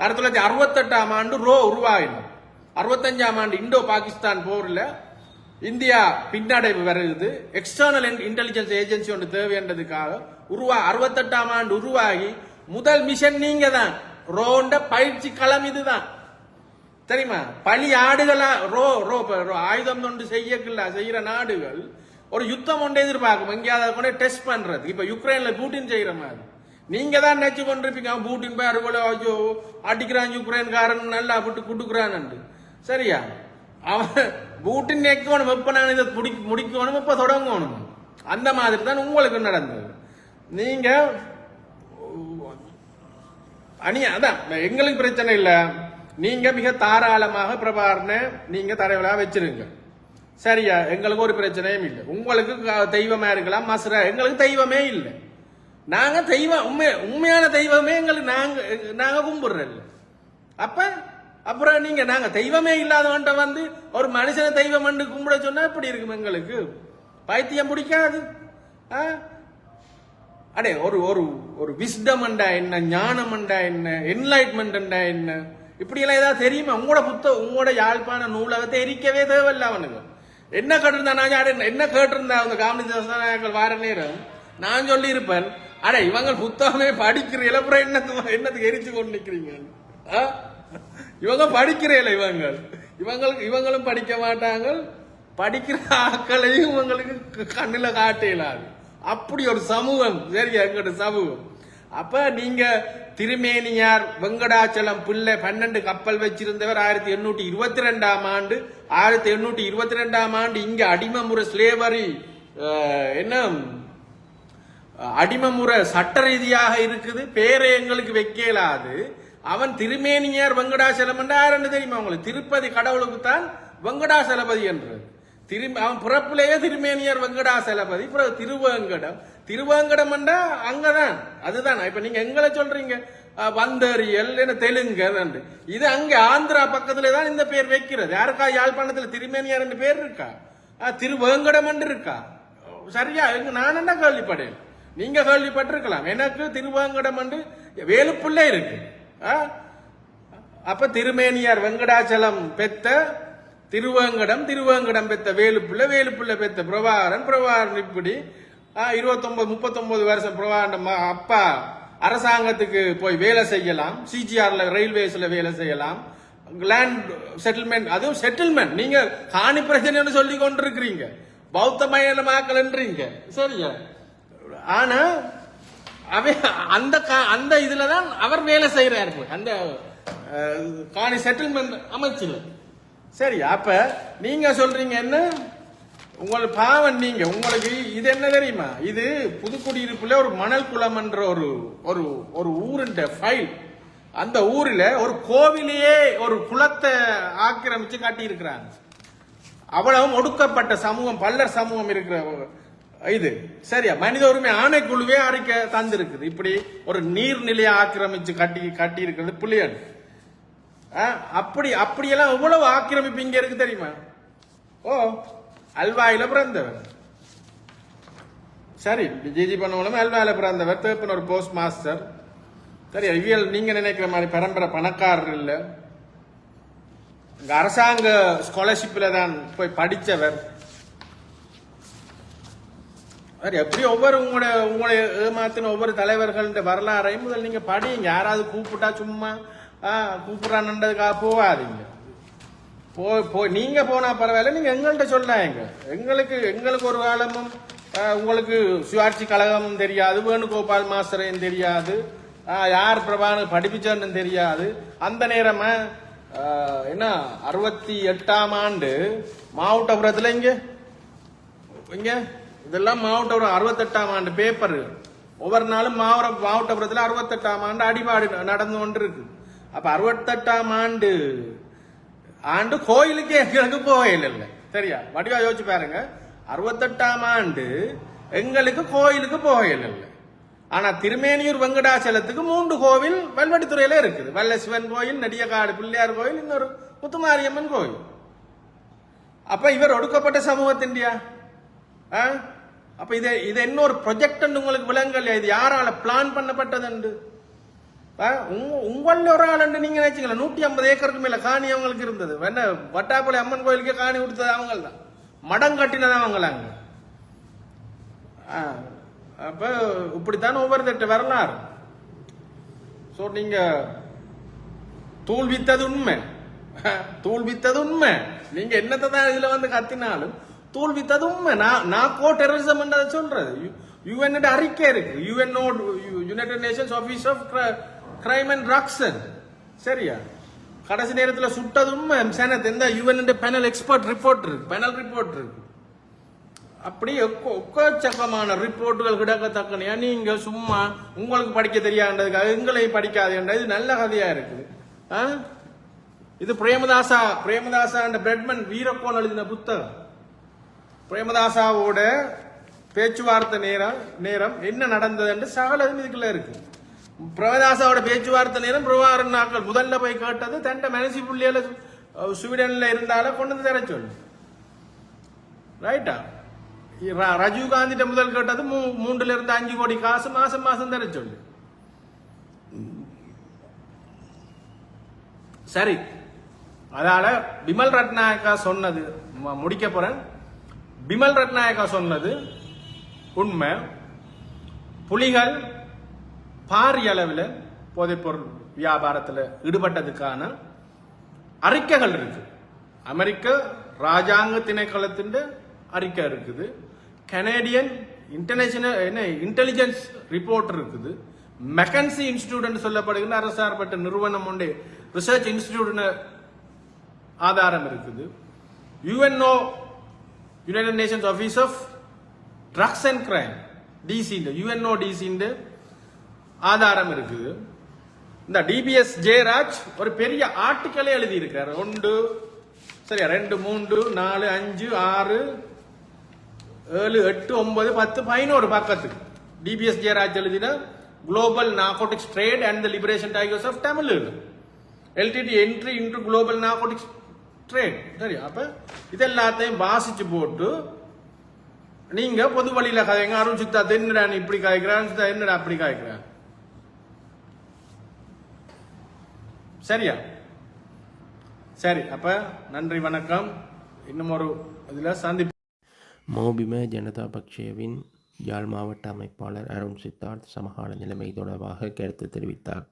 1968ஆம் ஆண்டு ரோ உருவாயினார். 65ஆம் ஆண்டு இந்தோ பாகிஸ்தான் போர்ல இந்தியா பின்னடைவு வருது. எக்ஸ்டர்னல் இன்டெலிஜென்ஸ் ஏஜென்சி ஒன்று தேவைன்றதுக்காக 68ஆம் ஆண்டு உருவாகி முதல் மிஷன் நீங்க தான். ரோண்ட பயிற்சி களம் இதுதான் தெரியுமா? பழி ஆடுகளா ஆயுதம் ஒன்று செய்யற நாடுகள் ஒரு யுத்தம் ஒன்று எதிர்பார்க்கும். எங்கேயாவது கூட டெஸ்ட் பண்றது. இப்ப யுக்ரைன்ல பூட்டின் செய்யற மாதிரி நீங்க தான் நினைச்சு கொண்டிருப்பீங்க. பூட்டின் போய் அறுவலை அடிக்கிறான் யுக்ரைன்காரன் நல்லா விட்டு குடுக்குறான். சரியா? அவன் பூட்டின் நிற்கணும் எப்ப நான் இதை முடிக்கணும் எப்ப தொடங்கணும். அந்த மாதிரி தான் உங்களுக்கு நடந்தது. நீங்க அதான் எங்களுக்கு பிரச்சனை இல்ல. நீங்க மிக தாராளமாக பிரபாகரனை நீங்க தலைவராக வச்சிருங்க. சரியா? எங்களுக்கு ஒரு பிரச்சனையும் இல்லை. உங்களுக்கு தெய்வமா இருக்கலாம் மசரா, எங்களுக்கு தெய்வமே இல்லை. நாங்க தெய்வம் உண்மையான தெய்வமே எங்களுக்கு நாங்க கும்பிடுறோம். அப்புறம் நீங்க நாங்க தெய்வமே இல்லாதவன்ட்ட வந்து ஒரு மனுஷனை தெய்வம் என்று கும்பிட சொன்னா எப்படி இருக்கும்? எங்களுக்கு பைத்தியம் பிடிக்காது. அடே ஒரு ஒரு ஒரு விஸ்டம் என்ன, ஞானம் என்ன, என்லைட்மெண்ட் என்ன, இப்படி எல்லாம் ஏதாவது தெரியுமா? உங்களோட யாழ்ப்பாண நூலகத்தை எரிக்கவே தேவையில்ல. அவனுக்கு என்ன கேட்டிருந்தா நான் என்ன கேட்டிருந்தா அவங்க காமெடி வார நேரம் நான் சொல்லி இருப்பேன். அட இவங்க புத்தகமே படிக்கிற இளப்புற என்னத்துக்கு எரிச்சு கொண்டு நிக்கிறீங்க? இவங்க படிக்கிறேல இவங்களும் படிக்க மாட்டாங்க. படிக்கிற ஆக்களையும் இவங்களுக்கு கண்ணுல காட்டலாது. அப்படி ஒரு சமூகம். சரியா? எங்கட சமூகம். அப்ப நீங்க திருமேனியார் வெங்கடாச்சலம் பிள்ளை 12 கப்பல் வச்சிருந்தவர் 1822ஆம் ஆண்டு 1822ஆம் ஆண்டு இங்க அடிமமுறை ஸ்லேவரி என்ன அடிமமுறை சட்ட ரீதியாக இருக்குது. பேரை எங்களுக்கு வைக்கலாது. அவன் திருமேனியார் வெங்கடாசலம் என்று தெரியுமா உங்களுக்கு? திருப்பதி கடவுளுக்கு தான் வெங்கடாசலபதி என்றது. அவன் பிறப்பிலேயே திருமேனியார் வெங்கடாசலபதி. திருவேங்கடம் என்றா அங்கதான். அதுதான் இப்ப நீங்க எங்களை சொல்றீங்க வந்தறியல் தெலுங்கு. இது அங்க ஆந்திரா பக்கத்துல தான் இந்த பேர் வைக்கிறது. யாருக்கா யாழ்ப்பாணத்துல திருமேனியார் என்று பேர் இருக்கா? திருவேங்கடம் என்று இருக்கா? சரியா? நான் என்ன கேள்விப்படேன். நீங்க கேள்விப்பட்டிருக்கலாம். எனக்கு திருவேங்கடம் என்று வேலுப்புள்ளே இருக்கு. அப்ப திருமேனியார் வெங்கடாச்சலம் பெத்த திருவேங்கடம் பெத்த வேலுப்புள்ள பெத்த பிரபாகரன் இப்படி 29-39 வருஷம் பிரபாகரன் அப்பா அரசாங்கத்துக்கு போய் வேலை செய்யலாம். சிஜிஆர்ல ரயில்வேஸ்ல வேலை செய்யலாம். லேண்ட் செட்டில்மெண்ட், அதுவும் செட்டில்மெண்ட். நீங்க காணி பிரச்சனை சொல்லி கொண்டிருக்கிறீங்க, பௌத்தமயமாக்கல்ன்றீங்க. சரியா? ஆனா அந்த இதுலதான் அவர் வேலை செய்யறாரு, அந்த காணி செட்டில்மெண்ட் அமைச்சர். சரி, அப்ப நீங்க சொல்றீங்க என்ன? உங்களுக்கு பாவம். நீங்க உங்களுக்கு இது என்ன தெரியுமா? இது புதுக்குடியிருப்புல ஒரு மணல் குளம் என்ற ஒரு ஊருன்ற ஃபைல். அந்த ஊரில் ஒரு கோவிலையே ஒரு குளத்தை ஆக்கிரமிச்சு காட்டி இருக்கிறாங்க. அவ்வளவும் ஒடுக்கப்பட்ட சமூகம், பல்லர் சமூகம் இருக்கிற இது. சரியா? மனித உரிமை ஆணைக்குழுவே அறிக்கை தந்திருக்குது. இப்படி ஒரு நீர்நிலையை ஆக்கிரமிச்சு கட்டி இருக்கிறது புலியன். அப்படியெல்லாம் எவ்வளவு ஆக்கிரமிப்பு இங்க இருக்கு தெரியுமா? அல்வாயில பிறந்தவர். சரி, ஜிஜி பண்ணவங்களும் அல்வாயில பிறந்தவர். தேப்பன் ஒரு போஸ்ட் மாஸ்டர். சரி, இவியல் நீங்க நினைக்கிற மாதிரி பரம்பரை பணக்காரர் இல்ல. இங்க அரசாங்க ஸ்காலர்ஷிப்ல தான் போய் படிச்சவர். எப்படி ஒவ்வொரு உங்களை ஏமாத்தின ஒவ்வொரு தலைவர்கள் வரலாறையும் முதல் நீங்க படிங்க. யாராவது கூப்பிட்டா சும்மா கூப்பிடுறான்றதுக்காக போகாதீங்க. நீங்க போனா பரவாயில்ல, நீங்க எங்கள்கிட்ட சொல்லாங்க. எங்களுக்கு ஒரு காலமும் உங்களுக்கு சுயாட்சி கழகமும் தெரியாது, வேணுகோபால் மாஸ்டரையும் தெரியாது, யார் பிரபான படிப்பிச்சன்னு தெரியாது. அந்த நேரமா என்ன 68ஆம் ஆண்டு மாவட்டபுரத்துல இங்க இதெல்லாம் மாவட்டபுரம் 68ஆம் ஆண்டு பேப்பர். ஒவ்வொரு நாளும் மாவட்டபுரத்துல 68ஆம் ஆண்டு அடிபாடு நடந்து கொண்டு இருக்கு. அப்ப 68ஆம் ஆண்டு கோயிலுக்கு எங்களுக்கு போகையில் இல்லை. சரியா? வடிவா யோசிச்சு பாருங்க. 68ஆம் ஆண்டு எங்களுக்கு கோயிலுக்கு போகையில் இல்லை. ஆனா திருமேனியூர் வெங்கடாச்சலத்துக்கு 3 கோவில் வல்வடித்துறையில இருக்குது. வல்ல சிவன் கோயில், நெடியக்காடு பிள்ளையார் கோயில், இன்னொரு முத்துமாரியம்மன் கோயில். அப்ப இவர் ஒடுக்கப்பட்ட சமூகத்தின்டியா? அப்ப இது இன்னொரு ப்ரொஜெக்ட் உங்களுக்கு விளங்கலையா? இது யாரால பிளான் பண்ணப்பட்டது? உங்கள ஒரு ஆள் நீங்க நினைச்சீங்களா? 150 ஏக்கருக்கு மேல காணி அவங்களுக்கு இருந்தது. வட்டாப்புல அம்மன் கோயிலுக்கே காணி கொடுத்தது அவங்க தான். மடம் கட்டினதான் வாங்கலாங்க. அப்ப இப்படித்தான் ஒவ்வொரு வரலாறு. ஸோ நீங்க தூள் வித்தது உண்மை, தூள் வித்தது உண்மை. நீங்க என்னத்தை தான் இதுல வந்து கத்தினாலும் தூள் வித்தது உண்மை. நான் கோ டெரரிசம் சொல்றது. யுஎன் அறிக்கை இருக்கு, UNO United Nations Office of Crime and Drugs. சரியா? கடைசி நேரத்தில் சுட்டது உண்மை. சேனத் எந்த யுஎன் பேனல் எக்ஸ்பர்ட் ரிப்போர்ட் இருக்கு, பேனல் ரிப்போர்ட் இருக்கு. அப்படி எக்கச்சக்கமான ரிப்போர்ட்டுகள் கிடக்கத்தக்கனையா நீங்க சும்மா உங்களுக்கு படிக்க தெரியாதுக்காக எங்களை படிக்காதுன்றது நல்ல கதையா இருக்குது. இது பிரேமதாசா பிரெட்மன் வீரப்போன் எழுதின புத்தகம். பிரேமதாசாவோட பேச்சுவார்த்தை நேரம் என்ன நடந்தது என்று சகல இதுக்குள்ள இருக்கு. பிரேமதாசாவோட பேச்சுவார்த்தை நேரம் பிரபாகரன் நாட்கள் முதல்ல போய் கேட்டது தண்ட மனசி புள்ளியில ஸ்வீடன்ல இருந்தால கொண்டு வந்து தர சொல்லு. ரைட்டா? ராஜீவ் காந்திட்ட முதல் கேட்டது 3 to 5 கோடி காசு மாசம் மாசம் தர சொல்லு. சரி, அதால பிமல் ரத்நாயக்கா சொன்னது முடிக்க போறேன். பிமல் ரத்நாயக்கா சொன்னது உண்மை. புலிகள் பாரிய அளவில் போதைப்பொருள் வியாபாரத்தில் ஈடுபட்டதுக்கான அறிக்கைகள் இருக்கு. அமெரிக்க ராஜாங்க திணைக்களத்தின் அறிக்கை இருக்குது, கனேடியன் இன்டர்நேஷனல் இன்டெலிஜென்ஸ் ரிப்போர்ட் இருக்குது, மெக்கன்சி இன்ஸ்டிடியூட் சொல்லப்படுகிற அரசார்பட்ட நிறுவனம் உண்டு ரிசர்ச் இன்ஸ்டிடியூட் ஆதாரம் இருக்குது, UNO United Nations Office of Drugs and Crime DC UNO DC ஆதாரம் இருக்குது. இந்த டிபிஎஸ் ஜெயராஜ் ஒரு பெரிய ஆர்டிக்கலே எழுதி இருக்காரு. 1 சரியா 2 3 4 5 6 7 8 9 10 11 பக்கத்துக்கு டிபிஎஸ் ஜெயராஜ் எழுதின global narcotics trade and the Liberation Tigers of Tamil Nadu LTT entry into global narcotics trade. சரி, அப்ப இதெல்லாத்தையும் வாசிச்சு போட்டு நீங்க பொது வழியில கதைங்க. அருண் சித்தா என்னடா நீ இப்படி காய்க்கிறான், என்னடா அப்படி காய்க்கிறான். சரியா? சரி, அப்ப நன்றி, வணக்கம். இன்னும் ஒரு இதுல சந்திப்பு. மௌபிம ஜனதா பக்ஷவின் யாழ் மாவட்ட அமைப்பாளர் அருண் சித்தார்த் சமகால நிலைமை தொடர்பாக கருத்து தெரிவித்தார்.